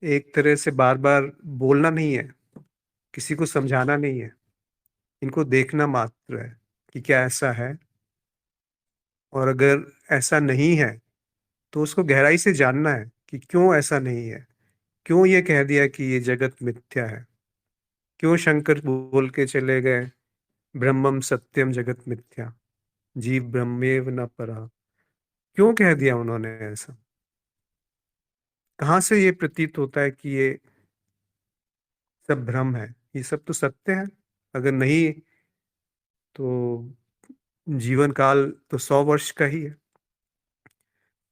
एक तरह से बार बार बोलना नहीं है, किसी को समझाना नहीं है, इनको देखना मात्र है कि क्या ऐसा है। और अगर ऐसा नहीं है तो उसको गहराई से जानना है कि क्यों ऐसा नहीं है। क्यों ये कह दिया कि ये जगत मिथ्या है? क्यों शंकर बोल के चले गए ब्रह्मम सत्यम जगत मिथ्या, जीव ब्रह्मेव न परा? क्यों कह दिया उन्होंने ऐसा? कहाँ से ये प्रतीत होता है कि ये सब भ्रम है? ये सब तो सत्य है। अगर नहीं तो जीवन काल तो 100 वर्ष का ही है।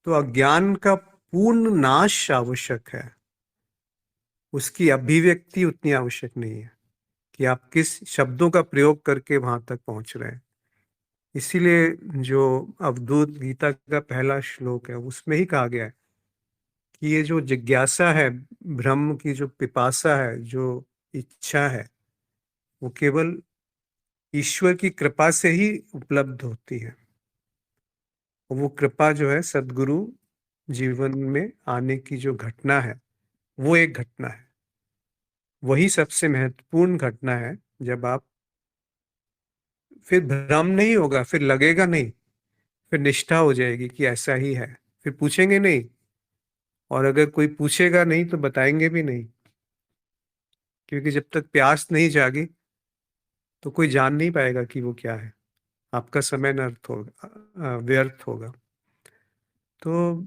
तो अज्ञान का पूर्ण नाश आवश्यक है, उसकी अभिव्यक्ति उतनी आवश्यक नहीं है कि आप किस शब्दों का प्रयोग करके वहां तक पहुंच रहे हैं। इसीलिए जो अवधूत गीता का पहला श्लोक है उसमें ही कहा गया है कि ये जो जिज्ञासा है, ब्रह्म की जो पिपासा है, जो इच्छा है, वो केवल ईश्वर की कृपा से ही उपलब्ध होती है। और वो कृपा जो है सदगुरु जीवन में आने की जो घटना है, वो एक घटना है, वही सबसे महत्वपूर्ण घटना है। जब आप, फिर भ्रम नहीं होगा, फिर लगेगा नहीं, फिर निष्ठा हो जाएगी कि ऐसा ही है। फिर पूछेंगे नहीं, और अगर कोई पूछेगा नहीं तो बताएंगे भी नहीं, क्योंकि जब तक प्यास नहीं जागी तो कोई जान नहीं पाएगा कि वो क्या है। आपका समय नर्थ होगा, व्यर्थ होगा। तो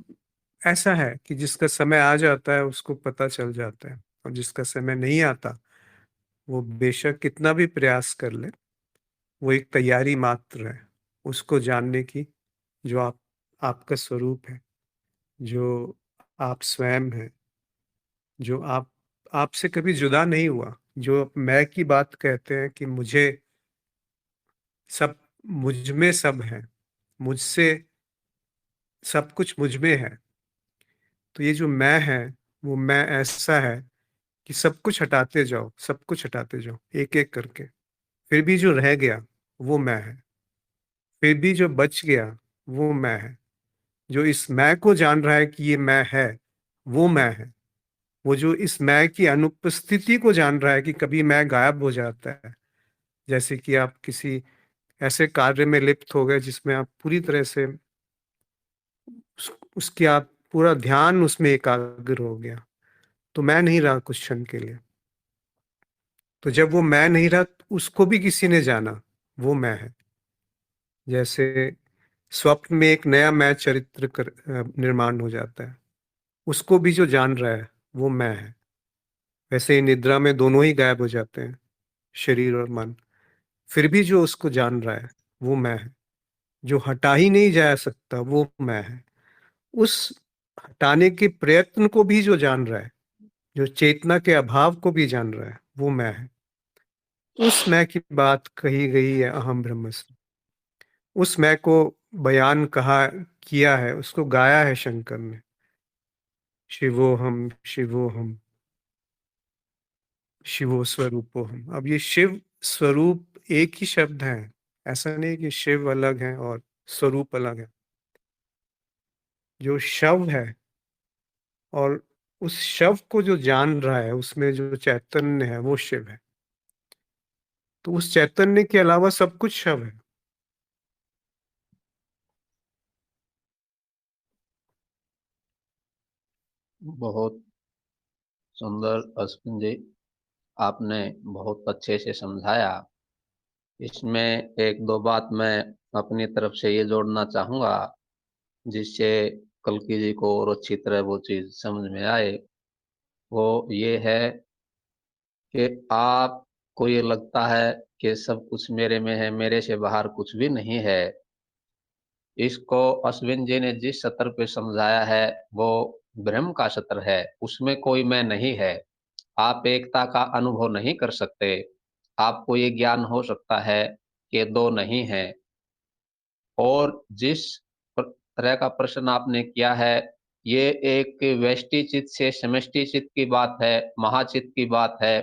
ऐसा है कि जिसका समय आ जाता है उसको पता चल जाता है, और जिसका समय नहीं आता वो बेशक कितना भी प्रयास कर ले, वो एक तैयारी मात्र है उसको जानने की, जो आपका स्वरूप है, जो आप स्वयं है, जो आपसे कभी जुदा नहीं हुआ। जो मैं की बात कहते हैं कि मुझे सब, मुझ में सब है, मुझसे सब कुछ मुझ में है। तो ये जो मैं है, वो मैं ऐसा है कि सब कुछ हटाते जाओ, सब कुछ हटाते जाओ एक एक करके, फिर भी जो रह गया वो मैं है, फिर भी जो बच गया वो मैं है। जो इस मैं को जान रहा है कि ये मैं है, वो मैं है। वो जो इस मैं की अनुपस्थिति को जान रहा है कि कभी मैं गायब हो जाता है, जैसे कि आप किसी ऐसे कार्य में लिप्त हो गए जिसमें आप पूरी तरह से उसकी आप पूरा ध्यान उसमें एकाग्र हो गया, तो मैं नहीं रहा कुछ क्षण के लिए। तो जब वो मैं नहीं रहा तो उसको भी किसी ने जाना, वो मैं है। जैसे स्वप्न में एक नया मैं चरित्र निर्माण हो जाता है, उसको भी जो जान रहा है वो मैं है। वैसे ही निद्रा में दोनों ही गायब हो जाते हैं, शरीर और मन, फिर भी जो उसको जान रहा है वो मैं है। जो हटा ही नहीं जा सकता वो मैं है। उस हटाने के प्रयत्न को भी जो जान रहा है, जो चेतना के अभाव को भी जान रहा है, वो मैं है। उस मैं की बात कही गई है अहम ब्रह्मस्मि। उस मैं को बयान कहा किया है, उसको गाया है शंकर ने, शिवोहम शिवोहम शिवो स्वरूपो हम। अब ये शिव स्वरूप एक ही शब्द है, ऐसा नहीं कि शिव अलग है और स्वरूप अलग है। जो शव है और उस शव को जो जान रहा है, उसमें जो चैतन्य है वो शिव है। तो उस चैतन्य के अलावा सब कुछ शव है। बहुत सुंदर अश्विन जी, आपने बहुत अच्छे से समझाया। इसमें एक दो बात मैं अपनी तरफ से ये जोड़ना चाहूंगा, जिससे कल्कि जी को और अच्छी तरह वो चीज समझ में आए। वो ये है कि आपको ये लगता है कि सब कुछ मेरे में है, मेरे से बाहर कुछ भी नहीं है। इसको अश्विन जी ने जिस सत्र पे समझाया है वो ब्रह्म का सत्र है, उसमें कोई मैं नहीं है। आप एकता का अनुभव नहीं कर सकते। आपको ये ज्ञान हो सकता है कि दो नहीं है। और जिस तरह का प्रश्न आपने किया है, ये एक व्यष्टि चित्त से समष्टि चित्त की बात है, महाचित्त की बात है।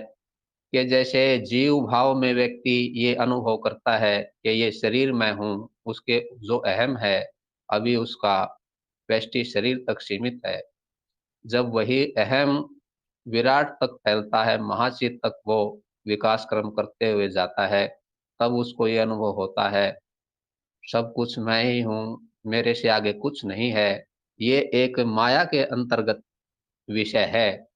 कि जैसे जीव भाव में व्यक्ति ये अनुभव करता है कि ये शरीर मैं हूँ, उसके जो अहम है अभी उसका व्यष्टि शरीर तक सीमित है। जब वही अहम विराट तक फैलता है, महाचित्त तक वो विकास क्रम करते हुए जाता है, तब उसको ये अनुभव होता है सब कुछ मैं ही हूँ, मेरे से आगे कुछ नहीं है। ये एक माया के अंतर्गत विषय है।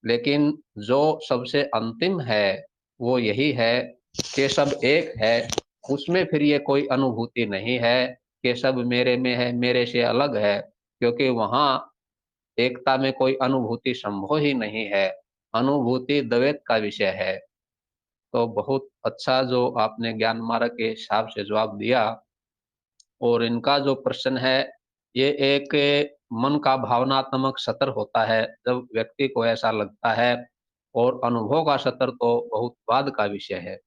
लेकिन जो सबसे अंतिम है वो यही है कि सब एक है। उसमें फिर ये कोई अनुभूति नहीं है कि सब मेरे में है, मेरे से अलग है, क्योंकि वहां एकता में कोई अनुभूति संभव ही नहीं है। अनुभूति द्वैत का विषय है। तो बहुत अच्छा जो आपने ज्ञान मार्ग के हिसाब से जवाब दिया। और इनका जो प्रश्न है, ये एक मन का भावनात्मक सत्र होता है जब व्यक्ति को ऐसा लगता है, और अनुभव का सत्र तो बहुत बाद का विषय है।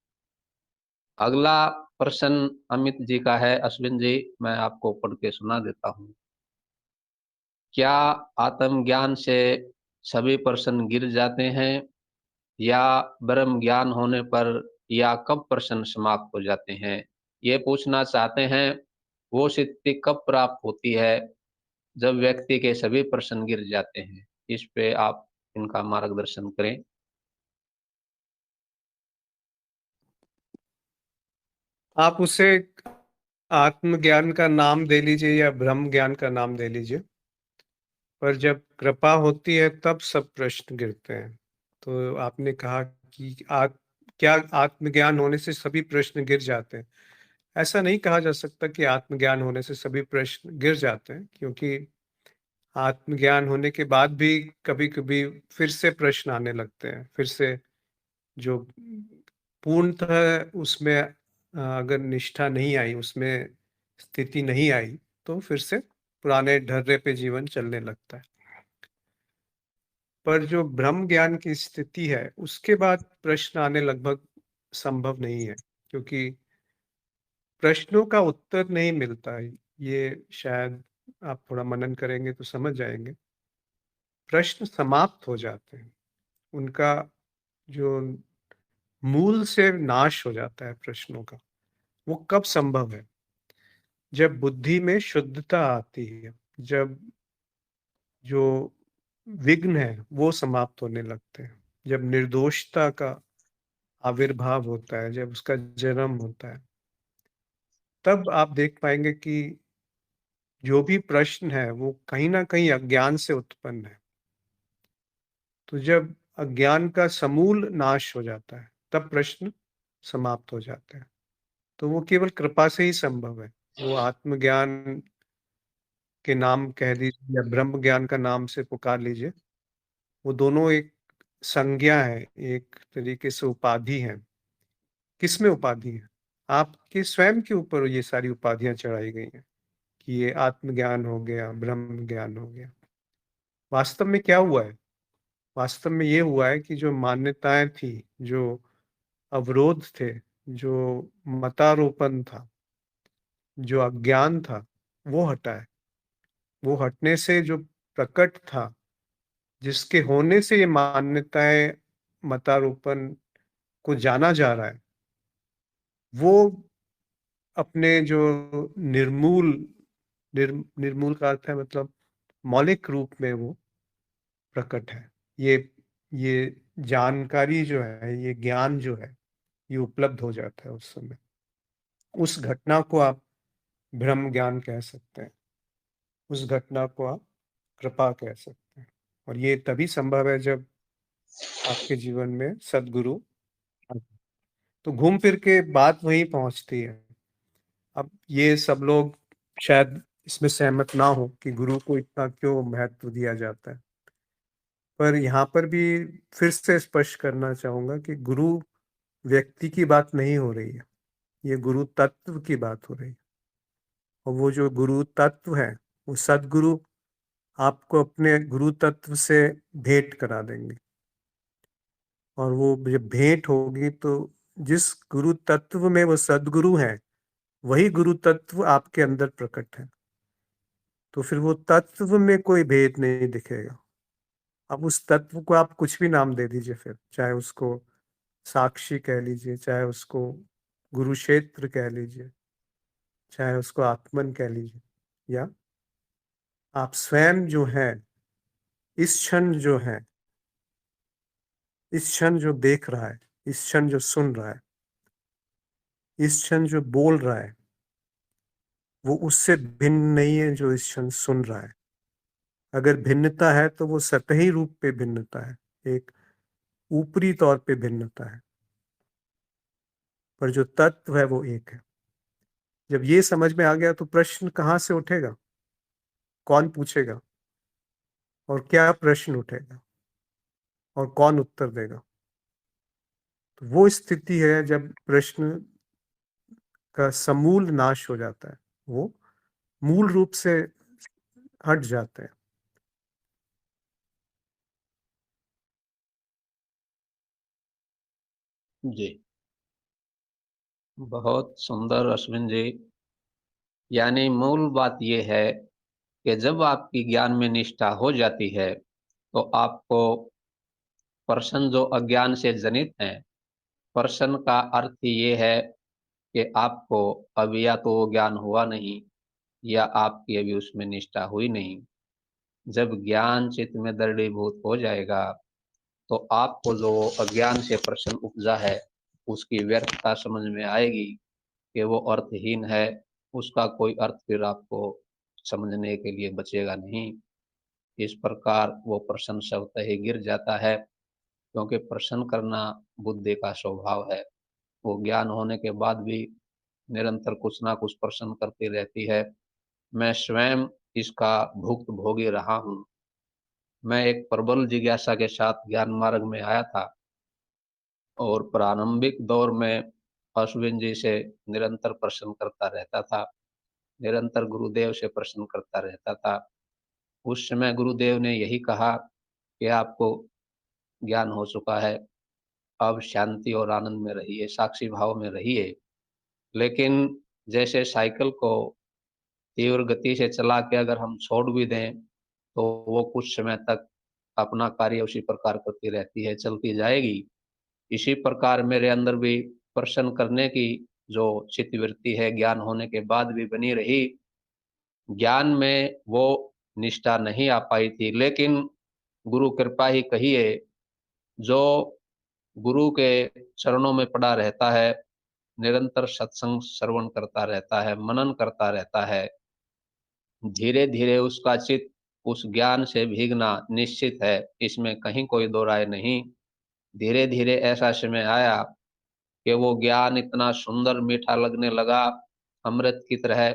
अगला प्रश्न अमित जी का है। अश्विन जी, मैं आपको पढ़ के सुना देता हूँ। क्या आत्मज्ञान से सभी प्रश्न गिर जाते हैं, या ब्रह्म ज्ञान होने पर, या कब प्रश्न समाप्त हो जाते हैं? ये पूछना चाहते हैं वो स्थिति कब प्राप्त होती है जब व्यक्ति के सभी प्रश्न गिर जाते हैं। इस पे आप इनका मार्गदर्शन करें। आप उसे आत्मज्ञान का नाम दे लीजिए या ब्रह्म ज्ञान का नाम दे लीजिए, पर जब कृपा होती है तब सब प्रश्न गिरते हैं। तो आपने कहा कि क्या आत्मज्ञान होने से सभी प्रश्न गिर जाते हैं? ऐसा नहीं कहा जा सकता कि आत्मज्ञान होने से सभी प्रश्न गिर जाते हैं, क्योंकि आत्मज्ञान होने के बाद भी कभी कभी फिर से प्रश्न आने लगते हैं। फिर से जो पूर्णतः उसमें अगर निष्ठा नहीं आई, उसमें स्थिति नहीं आई, तो फिर से पुराने ढर्रे पे जीवन चलने लगता है। पर जो ब्रह्म ज्ञान की स्थिति है उसके बाद प्रश्न आने लगभग संभव नहीं है, क्योंकि प्रश्नों का उत्तर नहीं मिलता है। ये शायद आप थोड़ा मनन करेंगे तो समझ जाएंगे। प्रश्न समाप्त हो जाते हैं, उनका जो मूल से नाश हो जाता है प्रश्नों का। वो कब संभव है? जब बुद्धि में शुद्धता आती है, जब जो विघ्न है वो समाप्त होने लगते हैं, जब निर्दोषता का आविर्भाव होता है, जब उसका जन्म होता है, तब आप देख पाएंगे कि जो भी प्रश्न है वो कहीं ना कहीं अज्ञान से उत्पन्न है। तो जब अज्ञान का समूल नाश हो जाता है तब प्रश्न समाप्त हो जाते हैं। तो वो केवल कृपा से ही संभव है। वो आत्मज्ञान के नाम कह दीजिए या ब्रह्म ज्ञान का नाम से पुकार लीजिए, वो दोनों एक संज्ञा है, एक तरीके से उपाधि है। किसमें उपाधि है? आपके स्वयं के ऊपर ये सारी उपाधियां चढ़ाई गई हैं कि ये आत्मज्ञान हो गया, ब्रह्म ज्ञान हो गया। वास्तव में क्या हुआ है? वास्तव में ये हुआ है कि जो मान्यताएं थी, जो अवरोध थे, जो मतारोपण था, जो अज्ञान था, वो हटा है। वो हटने से जो प्रकट था, जिसके होने से ये मान्यताएं, मतारोपण को जाना जा रहा है, वो अपने जो निर्मूल, निर्मूल का अर्थ है मतलब मौलिक रूप में वो प्रकट है। ये ये जानकारी जो है, ये ज्ञान जो है, ये उपलब्ध हो जाता है उस समय। उस घटना को आप ब्रह्म ज्ञान कह सकते हैं, उस घटना को आप कृपा कह सकते हैं। और ये तभी संभव है जब आपके जीवन में सदगुरु। तो घूम फिर के बात वहीं पहुंचती है। अब ये सब लोग शायद इसमें सहमत ना हो कि गुरु को इतना क्यों महत्व दिया जाता है, पर यहाँ पर भी फिर से स्पष्ट करना चाहूंगा कि गुरु व्यक्ति की बात नहीं हो रही है, ये गुरु तत्व की बात हो रही है। और वो जो गुरु तत्व है, वो सदगुरु आपको अपने गुरु तत्व से भेंट करा देंगे। और वो जब भेंट होगी तो जिस गुरु तत्व में वो सदगुरु है, वही गुरु तत्व आपके अंदर प्रकट है। तो फिर वो तत्व में कोई भेद नहीं दिखेगा। अब उस तत्व को आप कुछ भी नाम दे दीजिए, फिर चाहे उसको साक्षी कह लीजिए, चाहे उसको गुरु क्षेत्र कह लीजिए, चाहे उसको आत्मन कह लीजिए, या आप स्वयं जो है, इस क्षण जो है, इस क्षण जो देख रहा है, इस क्षण जो सुन रहा है, इस क्षण जो बोल रहा है, वो उससे भिन्न नहीं है जो इस क्षण सुन रहा है। अगर भिन्नता है तो वो सतही रूप पे भिन्नता है, एक ऊपरी तौर पे भिन्नता है, पर जो तत्व है वो एक है। जब ये समझ में आ गया तो प्रश्न कहाँ से उठेगा, कौन पूछेगा, और क्या प्रश्न उठेगा, और कौन उत्तर देगा? तो वो स्थिति है जब प्रश्न का समूल नाश हो जाता है, वो मूल रूप से हट जाते हैं। जी, बहुत सुंदर अश्विन जी। यानी मूल बात यह है कि जब आपकी ज्ञान में निष्ठा हो जाती है तो आपको प्रश्न जो अज्ञान से जनित हैं, प्रश्न का अर्थ ये है कि आपको अभी या तो वो ज्ञान हुआ नहीं, या आपकी अभी उसमें निष्ठा हुई नहीं। जब ज्ञान चित्त में दृढ़ीभूत हो जाएगा तो आपको जो अज्ञान से प्रश्न उपजा है उसकी व्यर्थता समझ में आएगी कि वो अर्थहीन है। उसका कोई अर्थ फिर आपको समझने के लिए बचेगा नहीं। इस प्रकार वो प्रश्न स्वतः ही गिर जाता है, क्योंकि प्रश्न करना बुद्धि का स्वभाव है। वो ज्ञान होने के बाद भी निरंतर कुछ ना कुछ प्रश्न करती रहती है। मैं स्वयं इसका भुक्त भोगी रहा हूँ। मैं एक प्रबल जिज्ञासा के साथ ज्ञान मार्ग में आया था, और प्रारंभिक दौर में अश्विन जी से निरंतर प्रश्न करता रहता था, निरंतर गुरुदेव से प्रश्न करता रहता था। उस समय गुरुदेव ने यही कहा कि आपको ज्ञान हो चुका है, अब शांति और आनंद में रहिए, साक्षी भाव में रहिए। लेकिन जैसे साइकिल को तीव्र गति से चला के अगर हम छोड़ भी दें तो वो कुछ समय तक अपना कार्य उसी प्रकार करती रहती है, चलती जाएगी। इसी प्रकार मेरे अंदर भी प्रश्न करने की जो चित्तवृत्ति है ज्ञान होने के बाद भी बनी रही। ज्ञान में वो निष्ठा नहीं आ पाई थी, लेकिन गुरु कृपा ही कहिए, जो गुरु के चरणों में पड़ा रहता है, निरंतर सत्संग श्रवण करता रहता है, मनन करता रहता है, धीरे धीरे उसका चित्त उस ज्ञान से भीगना निश्चित है, इसमें कहीं कोई दो राय नहीं। धीरे धीरे ऐसा समय आया कि वो ज्ञान इतना सुंदर मीठा लगने लगा, अमृत की तरह।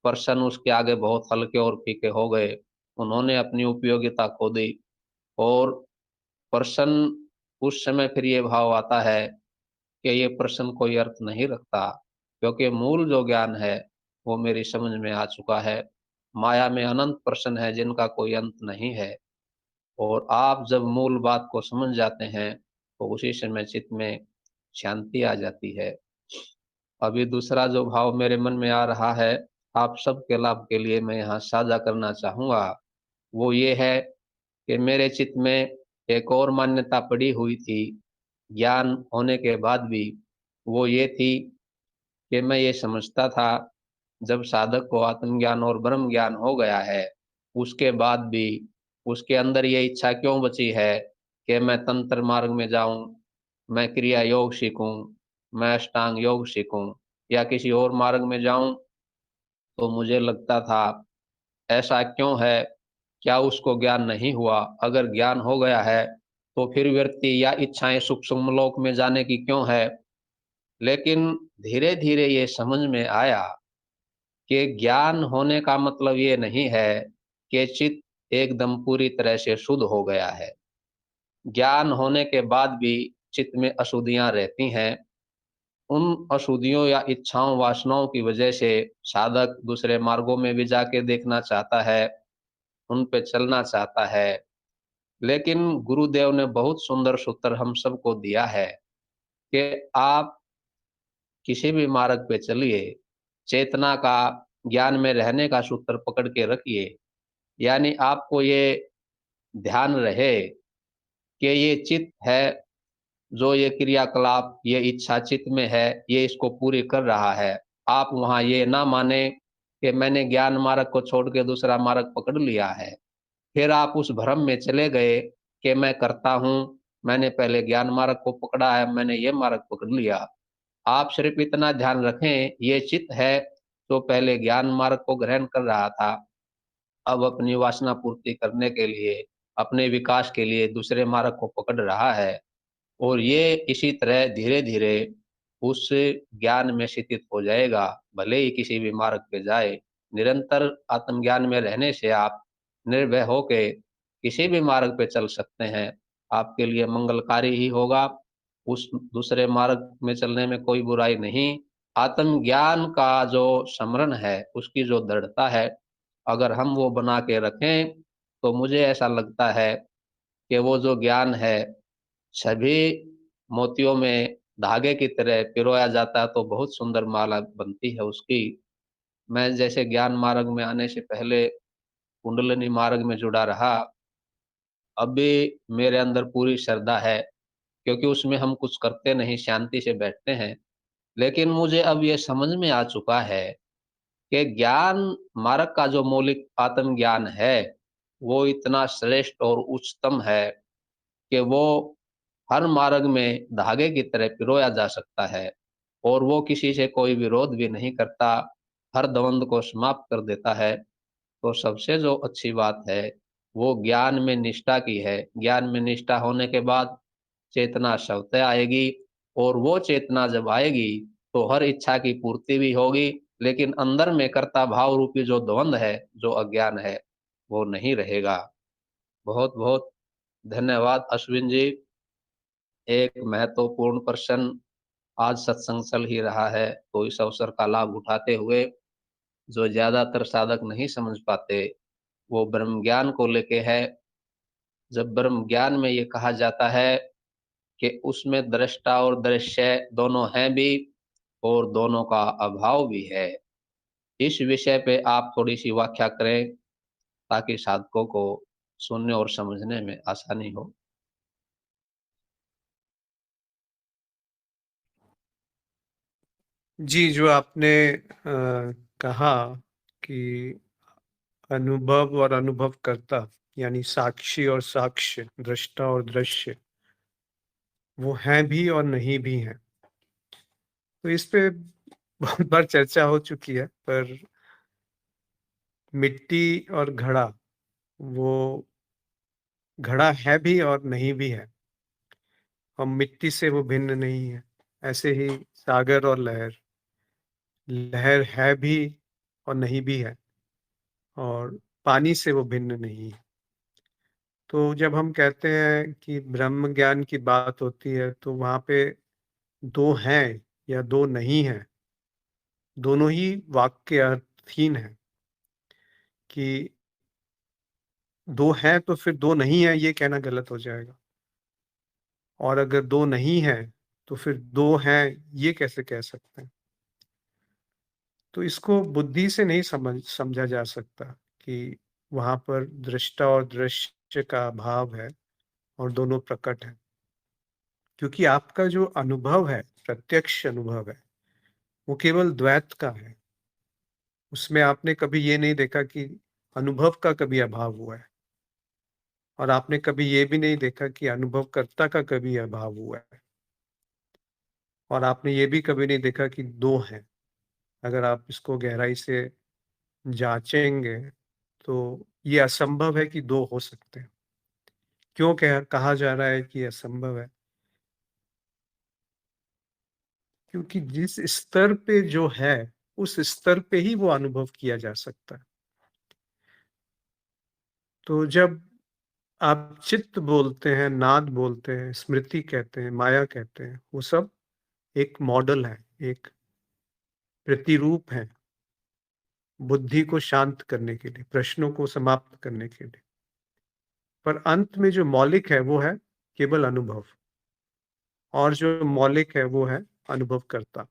प्रश्न उसके आगे बहुत हल्के और फीके हो गए। उन्होंने अपनी उपयोगिता खो दी। और प्रश्न उस समय फिर ये भाव आता है कि ये प्रश्न कोई अर्थ नहीं रखता, क्योंकि मूल जो ज्ञान है वो मेरी समझ में आ चुका है। माया में अनंत प्रश्न है जिनका कोई अंत नहीं है। और आप जब मूल बात को समझ जाते हैं तो उसी समय चित्त में शांति आ जाती है। अभी दूसरा जो भाव मेरे मन में आ रहा है, आप सबके लाभ के लिए मैं यहाँ साझा करना चाहूँगा। वो ये है कि मेरे चित्त में एक और मान्यता पड़ी हुई थी ज्ञान होने के बाद भी। वो ये थी कि मैं ये समझता था जब साधक को आत्मज्ञान और ब्रह्म ज्ञान हो गया है, उसके बाद भी उसके अंदर ये इच्छा क्यों बची है कि मैं तंत्र मार्ग में जाऊं, मैं क्रिया योग सीखूं, मैं अष्टांग योग सीखूं, या किसी और मार्ग में जाऊं। तो मुझे लगता था ऐसा क्यों है, क्या उसको ज्ञान नहीं हुआ? अगर ज्ञान हो गया है तो फिर वृत्ति या इच्छाएं सूक्ष्म लोक में जाने की क्यों है? लेकिन धीरे धीरे ये समझ में आया कि ज्ञान होने का मतलब ये नहीं है कि चित्त एकदम पूरी तरह से शुद्ध हो गया है। ज्ञान होने के बाद भी चित्त में अशुद्धियां रहती हैं। उन अशुद्धियों या इच्छाओं वासनाओं की वजह से साधक दूसरे मार्गों में भी जाके देखना चाहता है, उन पे चलना चाहता है। लेकिन गुरुदेव ने बहुत सुंदर सूत्र हम सबको दिया है कि आप किसी भी मार्ग पे चलिए, चेतना का, ज्ञान में रहने का सूत्र पकड़ के रखिए। यानी आपको ये ध्यान रहे कि ये चित्त है, जो ये क्रियाकलाप, ये इच्छा चित्त में है, ये इसको पूरी कर रहा है। आप वहां ये ना माने कि मैंने ज्ञान मार्ग को छोड़ के दूसरा मार्ग पकड़ लिया है, फिर आप उस भ्रम में चले गए कि मैं करता हूं, मैंने पहले ज्ञान मार्ग को पकड़ा है, मैंने ये मार्ग पकड़ लिया। आप सिर्फ इतना ध्यान रखें, ये चित्त है जो पहले ज्ञान मार्ग को ग्रहण कर रहा था, अब अपनी वासना पूर्ति करने के लिए, अपने विकास के लिए दूसरे मार्ग को पकड़ रहा है। और ये इसी तरह धीरे धीरे उस ज्ञान में स्थित हो जाएगा, भले ही किसी भी मार्ग पे जाए। निरंतर आत्मज्ञान में रहने से आप निर्भय होके किसी भी मार्ग पे चल सकते हैं, आपके लिए मंगलकारी ही होगा। उस दूसरे मार्ग में चलने में कोई बुराई नहीं। आत्मज्ञान का जो स्मरण है, उसकी जो दृढ़ता है, अगर हम वो बना के रखें, तो मुझे ऐसा लगता है कि वो जो ज्ञान है सभी मोतियों में धागे की तरह पिरोया जाता है, तो बहुत सुंदर माला बनती है उसकी। मैं जैसे ज्ञान मार्ग में आने से पहले कुंडलिनी मार्ग में जुड़ा रहा, अब भी मेरे अंदर पूरी श्रद्धा है, क्योंकि उसमें हम कुछ करते नहीं, शांति से बैठते हैं। लेकिन मुझे अब ये समझ में आ चुका है कि ज्ञान मार्ग का जो मौलिक आत्मज्ञान है, वो इतना श्रेष्ठ और उच्चतम है कि वो हर मार्ग में धागे की तरह पिरोया जा सकता है, और वो किसी से कोई विरोध भी नहीं करता, हर द्वंद को समाप्त कर देता है। तो सबसे जो अच्छी बात है, वो ज्ञान में निष्ठा की है। ज्ञान में निष्ठा होने के बाद चेतना स्वतः आएगी, और वो चेतना जब आएगी तो हर इच्छा की पूर्ति भी होगी, लेकिन अंदर में कर्ता भाव रूपी जो द्वंद है, जो अज्ञान है, वो नहीं रहेगा। बहुत बहुत धन्यवाद अश्विन जी। एक महत्वपूर्ण प्रश्न आज सत्संग चल ही रहा है, तो इस अवसर का लाभ उठाते हुए, जो ज्यादातर साधक नहीं समझ पाते, वो ब्रह्म ज्ञान को लेके है। जब ब्रह्म ज्ञान में ये कहा जाता है कि उसमें दृष्टा और दृश्य दोनों हैं भी, और दोनों का अभाव भी है, इस विषय पे आप थोड़ी सी व्याख्या करें, ताकि साधकों को सुनने और समझने में आसानी हो। जी, जो आपने कहा कि अनुभव और अनुभवकर्ता यानी साक्षी और साक्ष्य, दृष्टा और दृश्य, वो हैं भी और नहीं भी हैं। तो इस पे बहुत बार चर्चा हो चुकी है, पर मिट्टी और घड़ा, वो घड़ा है भी और नहीं भी है। हम मिट्टी से वो भिन्न नहीं है। ऐसे ही सागर और लहर, लहर है भी और नहीं भी है, और पानी से वो भिन्न नहीं है। तो जब हम कहते हैं कि ब्रह्म ज्ञान की बात होती है, तो वहाँ पे दो हैं या दो नहीं हैं, दोनों ही वाक्य अर्थहीन है। कि दो हैं तो फिर दो नहीं है, ये कहना गलत हो जाएगा। और अगर दो नहीं है तो फिर दो हैं, ये कैसे कह सकते हैं? तो इसको बुद्धि से नहीं समझा जा सकता कि वहां पर दृष्टा और दृश्य का अभाव है और दोनों प्रकट है। क्योंकि आपका जो अनुभव है, प्रत्यक्ष अनुभव है, वो केवल द्वैत का है। उसमें आपने कभी ये नहीं देखा कि अनुभव का कभी अभाव हुआ है, और आपने कभी ये भी नहीं देखा कि अनुभवकर्ता का कभी अभाव हुआ है, और आपने ये भी कभी नहीं देखा कि दो हैं। अगर आप इसको गहराई से जांचेंगे, तो ये असंभव है कि दो हो सकते हैं। क्यों कहा जा रहा है कि असंभव है? क्योंकि जिस स्तर पे जो है, उस स्तर पे ही वो अनुभव किया जा सकता है। तो जब आप चित्त बोलते हैं, नाद बोलते हैं, स्मृति कहते हैं, माया कहते हैं, वो सब एक मॉडल है, एक प्रतिरूप है बुद्धि को शांत करने के लिए, प्रश्नों को समाप्त करने के लिए। पर अंत में जो मौलिक है वो है केवल अनुभव, और जो मौलिक है वो है अनुभवकर्ता।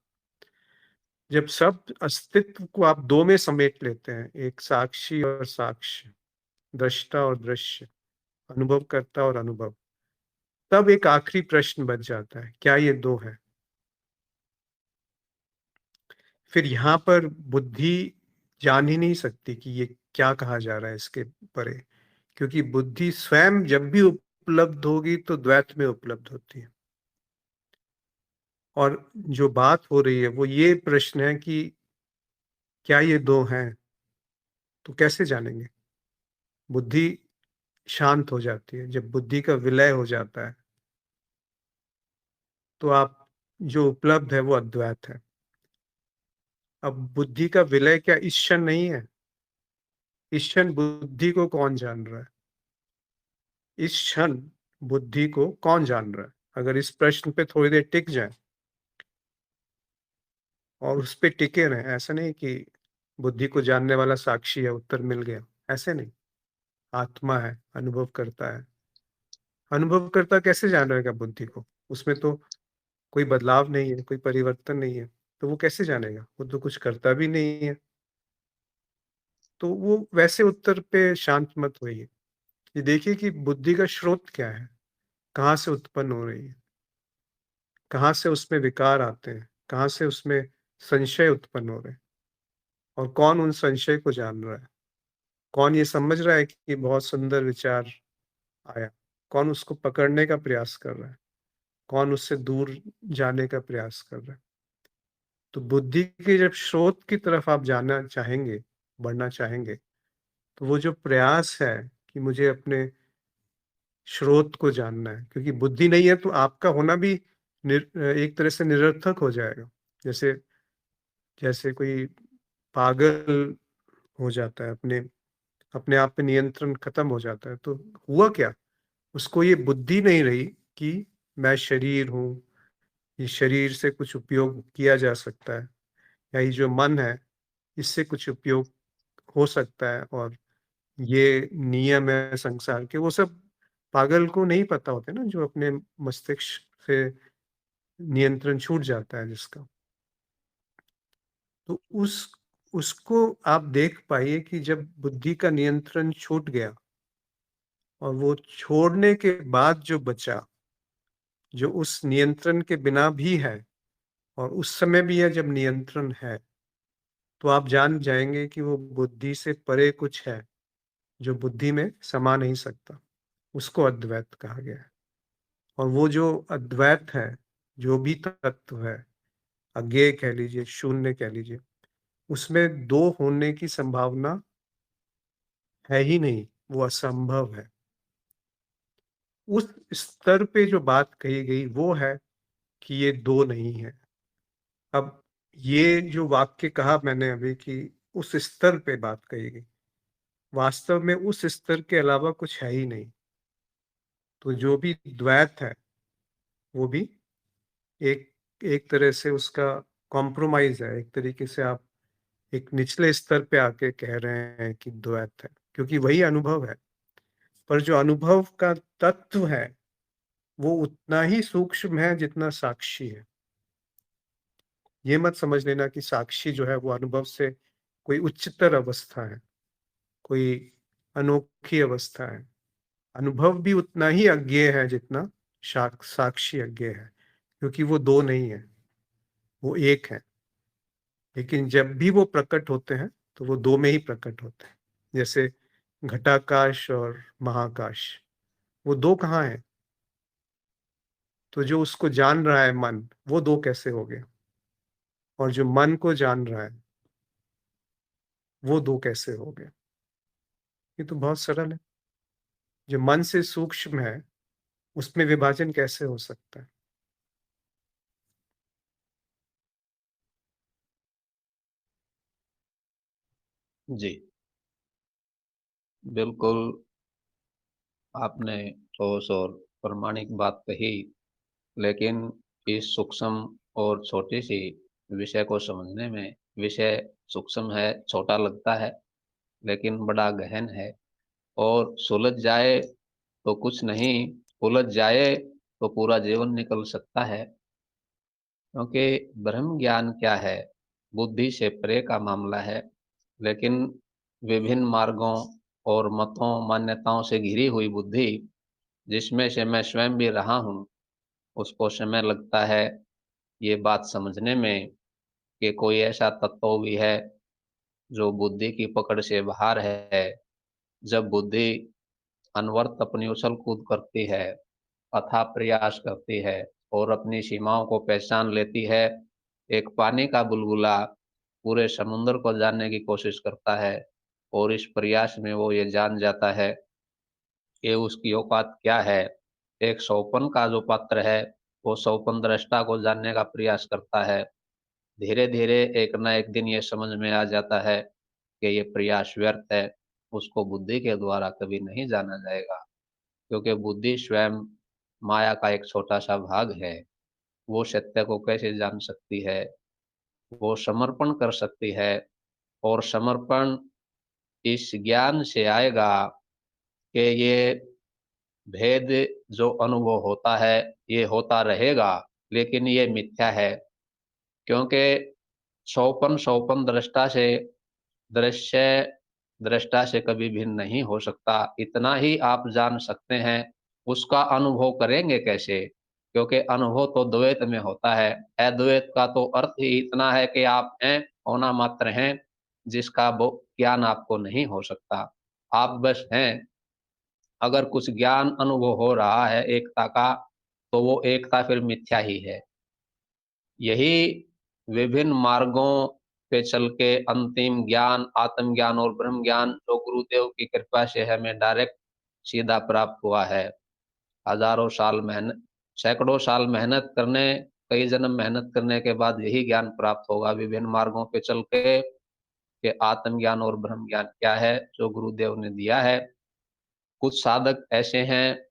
जब सब अस्तित्व को आप दो में समेट लेते हैं, एक साक्षी और साक्ष्य, दृष्टा और दृश्य, अनुभवकर्ता और अनुभव, तब एक आखिरी प्रश्न बच जाता है, क्या ये दो है? फिर यहाँ पर बुद्धि जान ही नहीं सकती कि ये क्या कहा जा रहा है इसके परे, क्योंकि बुद्धि स्वयं जब भी उपलब्ध होगी तो द्वैत में उपलब्ध होती है। और जो बात हो रही है वो ये प्रश्न है कि क्या ये दो हैं? तो कैसे जानेंगे? बुद्धि शांत हो जाती है, जब बुद्धि का विलय हो जाता है तो आप जो उपलब्ध है वो अद्वैत है। अब बुद्धि का विलय क्या इस क्षण नहीं है? इस क्षण बुद्धि को कौन जान रहा है? इस क्षण बुद्धि को कौन जान रहा है? अगर इस प्रश्न पे थोड़ी देर टिक जाए और उस पे टिके रहें, ऐसा नहीं कि बुद्धि को जानने वाला साक्षी है, उत्तर मिल गया, ऐसे नहीं। आत्मा है, अनुभव करता है। अनुभव करता कैसे जान रहेगा बुद्धि को? उसमें तो कोई बदलाव नहीं है, कोई परिवर्तन नहीं है, तो वो कैसे जानेगा? वो तो कुछ करता भी नहीं है। तो वो वैसे उत्तर पे शांत मत होइए। ये देखिए कि बुद्धि का स्रोत क्या है? कहाँ से उत्पन्न हो रही है? कहाँ से उसमें विकार आते हैं? कहाँ से उसमें संशय उत्पन्न हो रहे हैं? और कौन उन संशय को जान रहा है? कौन ये समझ रहा है कि बहुत सुंदर विचार आया? कौन उसको पकड़ने का प्रयास कर रहा है? कौन उससे दूर जाने का प्रयास कर रहा है? तो बुद्धि के जब स्रोत की तरफ आप जाना चाहेंगे, बढ़ना चाहेंगे, तो वो जो प्रयास है कि मुझे अपने स्रोत को जानना है, क्योंकि बुद्धि नहीं है तो आपका होना भी एक तरह से निरर्थक हो जाएगा। जैसे जैसे कोई पागल हो जाता है, अपने अपने आप पे नियंत्रण खत्म हो जाता है, तो हुआ क्या? उसको ये बुद्धि नहीं रही कि मैं शरीर हूँ, ये शरीर से कुछ उपयोग किया जा सकता है, या ये जो मन है इससे कुछ उपयोग हो सकता है, और ये नियम है संसार के। वो सब पागल को नहीं पता होते ना, जो अपने मस्तिष्क से नियंत्रण छूट जाता है जिसका। तो उसको आप देख पाइए कि जब बुद्धि का नियंत्रण छूट गया और वो छोड़ने के बाद जो बचा, जो उस नियंत्रण के बिना भी है और उस समय भी है जब नियंत्रण है, तो आप जान जाएंगे कि वो बुद्धि से परे कुछ है जो बुद्धि में समा नहीं सकता। उसको अद्वैत कहा गया है। और वो जो अद्वैत है, जो भी तत्व है, अज्ञेय कह लीजिए, शून्य कह लीजिए, उसमें दो होने की संभावना है ही नहीं, वो असंभव है। उस स्तर पे जो बात कही गई वो है कि ये दो नहीं है। अब ये जो वाक्य कहा मैंने अभी कि उस स्तर पे बात कही गई, वास्तव में उस स्तर के अलावा कुछ है ही नहीं। तो जो भी द्वैत है वो भी एक एक तरह से उसका कॉम्प्रोमाइज है। एक तरीके से आप एक निचले स्तर पे आके कह रहे हैं कि द्वैत है, क्योंकि वही अनुभव है। पर जो अनुभव का तत्व है वो उतना ही सूक्ष्म है जितना साक्षी है। ये मत समझ लेना कि साक्षी जो है वो अनुभव से कोई उच्चतर अवस्था है, कोई अनोखी अवस्था है। अनुभव भी उतना ही अज्ञेय है जितना साक्षी अज्ञेय है, क्योंकि वो दो नहीं है, वो एक है। लेकिन जब भी वो प्रकट होते हैं तो वो दो में ही प्रकट होते हैं। जैसे घटाकाश और महाकाश, वो दो कहाँ है? तो जो उसको जान रहा है मन, वो दो कैसे हो गए? और जो मन को जान रहा है वो दो कैसे हो गए? ये तो बहुत सरल है। जो मन से सूक्ष्म है उसमें विभाजन कैसे हो सकता है? जी, बिल्कुल। आपने ठोस और प्रमाणिक बात कही, लेकिन इस सूक्ष्म और छोटी सी विषय को समझने में। विषय सूक्ष्म है, छोटा लगता है, लेकिन बड़ा गहन है। और सुलझ जाए तो कुछ नहीं, उलझ जाए तो पूरा जीवन निकल सकता है। क्योंकि ब्रह्म ज्ञान क्या है, बुद्धि से परे का मामला है। लेकिन विभिन्न मार्गों और मतों मान्यताओं से घिरी हुई बुद्धि, जिसमें से मैं स्वयं भी रहा हूँ, उसको समय लगता है ये बात समझने में कि कोई ऐसा तत्व भी है जो बुद्धि की पकड़ से बाहर है। जब बुद्धि अनवर्त अपनी उछल कूद करती है, अथाह प्रयास करती है और अपनी सीमाओं को पहचान लेती है, एक पानी का बुलबुला पूरे समुद्र को जानने की कोशिश करता है, और इस प्रयास में वो ये जान जाता है कि उसकी औकात क्या है। एक सौपन का जो पात्र है, वो सौपन दृष्टा को जानने का प्रयास करता है। धीरे धीरे एक न एक दिन ये समझ में आ जाता है कि ये प्रयास व्यर्थ है। उसको बुद्धि के द्वारा कभी नहीं जाना जाएगा, क्योंकि बुद्धि स्वयं माया का एक छोटा सा भाग है। वो सत्य को कैसे जान सकती है? वो समर्पण कर सकती है, और समर्पण इस ज्ञान से आएगा कि ये भेद जो अनुभव होता है, ये होता रहेगा, लेकिन ये मिथ्या है। क्योंकि सौपन सौपन दृश्य दृष्टा से कभी भिन्न नहीं हो सकता। इतना ही आप जान सकते हैं। उसका अनुभव करेंगे कैसे? क्योंकि अनुभव तो द्वैत में होता है। अद्वैत का तो अर्थ ही इतना है कि आप हैं, होना मात्र हैं, जिसका वो ज्ञान आपको नहीं हो सकता। आप बस हैं। अगर कुछ ज्ञान अनुभव हो रहा है एकता का, तो वो एकता फिर मिथ्या ही है। यही विभिन्न मार्गों पे चल के अंतिम ज्ञान, आत्मज्ञान और ब्रह्म ज्ञान, जो गुरुदेव की कृपा से हमें डायरेक्ट सीधा प्राप्त हुआ है। हजारों साल मेहनत, सैकड़ों साल मेहनत करने, कई जन्म मेहनत करने के बाद यही ज्ञान प्राप्त होगा विभिन्न मार्गों पे चल के, कि आत्मज्ञान और ब्रह्म ज्ञान क्या है जो गुरुदेव ने दिया है। कुछ साधक ऐसे हैं,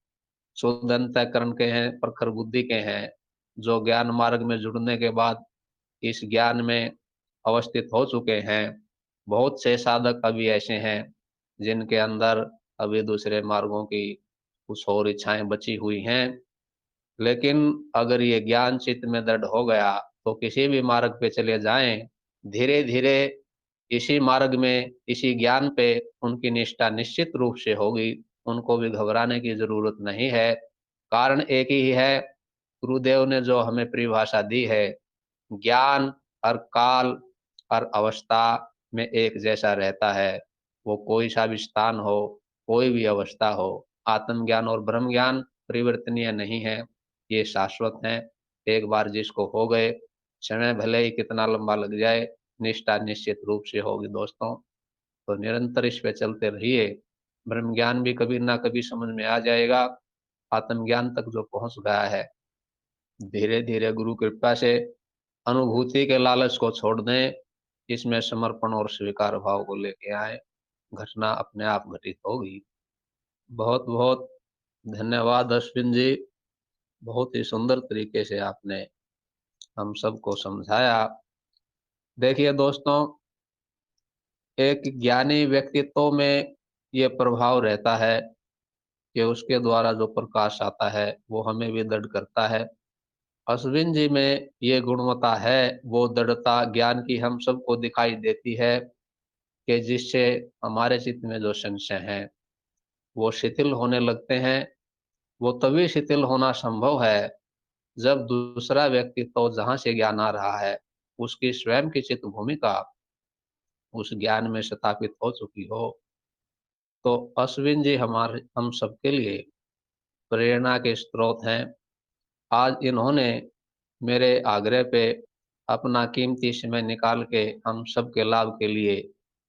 शुद्ध अंतःकरण के हैं, प्रखर बुद्धि के हैं, जो ज्ञान मार्ग में जुड़ने के बाद इस ज्ञान में अवस्थित हो चुके हैं। बहुत से साधक अभी ऐसे हैं जिनके अंदर अभी दूसरे मार्गों की कुछ और इच्छाएं बची हुई हैं। लेकिन अगर ये ज्ञान चित्त में दृढ़ हो गया, तो किसी भी मार्ग पे चले जाएं, धीरे धीरे इसी मार्ग में, इसी ज्ञान पे उनकी निष्ठा निश्चित रूप से होगी। उनको भी घबराने की जरूरत नहीं है। कारण एक ही है, गुरुदेव ने जो हमें परिभाषा दी है, ज्ञान हर काल, हर अवस्था में एक जैसा रहता है। वो कोई सा भी स्थान हो, कोई भी अवस्था हो। आत्मज्ञान और ब्रह्म ज्ञान परिवर्तनीय नहीं है, ये शाश्वत है। एक बार जिसको हो गए, समय भले ही कितना लंबा लग जाए, निष्ठा निश्चित रूप से होगी दोस्तों। तो निरंतर इस पे चलते रहिए। ब्रह्म ज्ञान भी कभी ना कभी समझ में आ जाएगा। आत्मज्ञान तक जो पहुंच गया है, धीरे धीरे गुरु कृपा से अनुभूति के लालच को छोड़ दें, इसमें समर्पण और स्वीकार भाव को लेके आए, घटना अपने आप घटित होगी। बहुत बहुत धन्यवाद अश्विन जी। बहुत ही सुंदर तरीके से आपने हम सबको समझाया। देखिए दोस्तों, एक ज्ञानी व्यक्तित्व में ये प्रभाव रहता है कि उसके द्वारा जो प्रकाश आता है वो हमें भी दृढ़ करता है। अश्विन जी में ये गुणवत्ता है, वो दृढ़ता ज्ञान की हम सबको दिखाई देती है, कि जिससे हमारे चित्त में जो संशय हैं वो शिथिल होने लगते हैं। वो तभी शिथिल होना संभव है जब दूसरा व्यक्ति तो जहां से ज्ञान आ रहा है, उसकी स्वयं की चित्त भूमिका उस ज्ञान में स्थापित हो चुकी हो। तो अश्विन जी हमारे हम सबके लिए प्रेरणा के स्रोत हैं। आज इन्होंने मेरे आग्रह पे अपना कीमती समय निकाल के हम सबके लाभ के लिए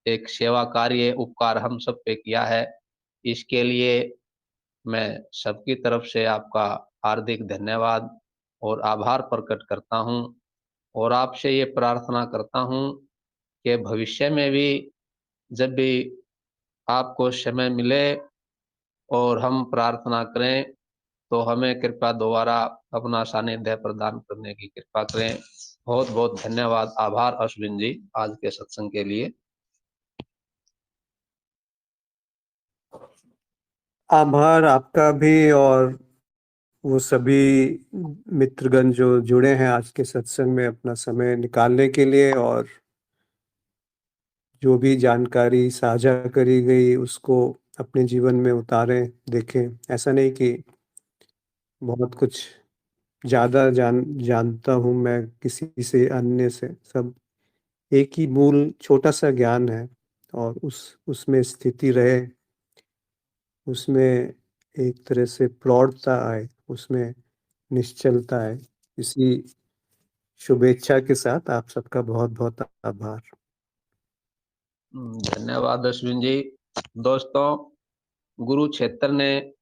एक सेवा कार्य उपकार हम सब पे किया है। इसके लिए मैं सबकी तरफ से आपका हार्दिक धन्यवाद और आभार प्रकट करता हूं, और आपसे ये प्रार्थना करता हूं कि भविष्य में भी जब भी आपको समय मिले और हम प्रार्थना करें, तो हमें कृपया दोबारा अपना सानिध्य प्रदान करने की कृपा करें। बहुत बहुत धन्यवाद, आभार अश्विन जी, आज के सत्संग के लिए। आभार आपका भी, और वो सभी मित्रगण जो जुड़े हैं आज के सत्संग में अपना समय निकालने के लिए, और जो भी जानकारी साझा करी गई उसको अपने जीवन में उतारें, देखें। ऐसा नहीं कि बहुत कुछ ज़्यादा जानता हूँ मैं किसी से, अन्य से। सब एक ही मूल छोटा सा ज्ञान है, और उसमें स्थिति रहे, उसमें एक तरह से प्रौढ़ता आए, उसमें निश्चलता आए। इसी शुभेच्छा के साथ आप सबका बहुत बहुत आभार। धन्यवाद अश्विन जी। दोस्तों, गुरु क्षेत्र ने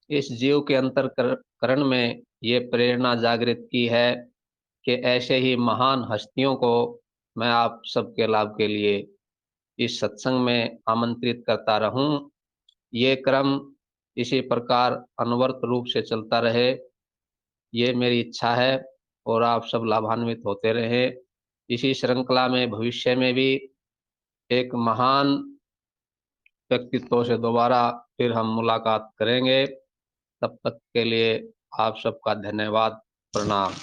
इस जीव के अंतरकरण में ये प्रेरणा जागृत की है कि ऐसे ही महान हस्तियों को मैं आप सबके लाभ के लिए इस सत्संग में आमंत्रित करता रहूं। ये क्रम इसी प्रकार अनवरत रूप से चलता रहे, ये मेरी इच्छा है, और आप सब लाभान्वित होते रहे। इसी श्रृंखला में भविष्य में भी एक महान व्यक्तित्व से दोबारा फिर हम मुलाकात करेंगे। तब तक के लिए आप सबका धन्यवाद, प्रणाम।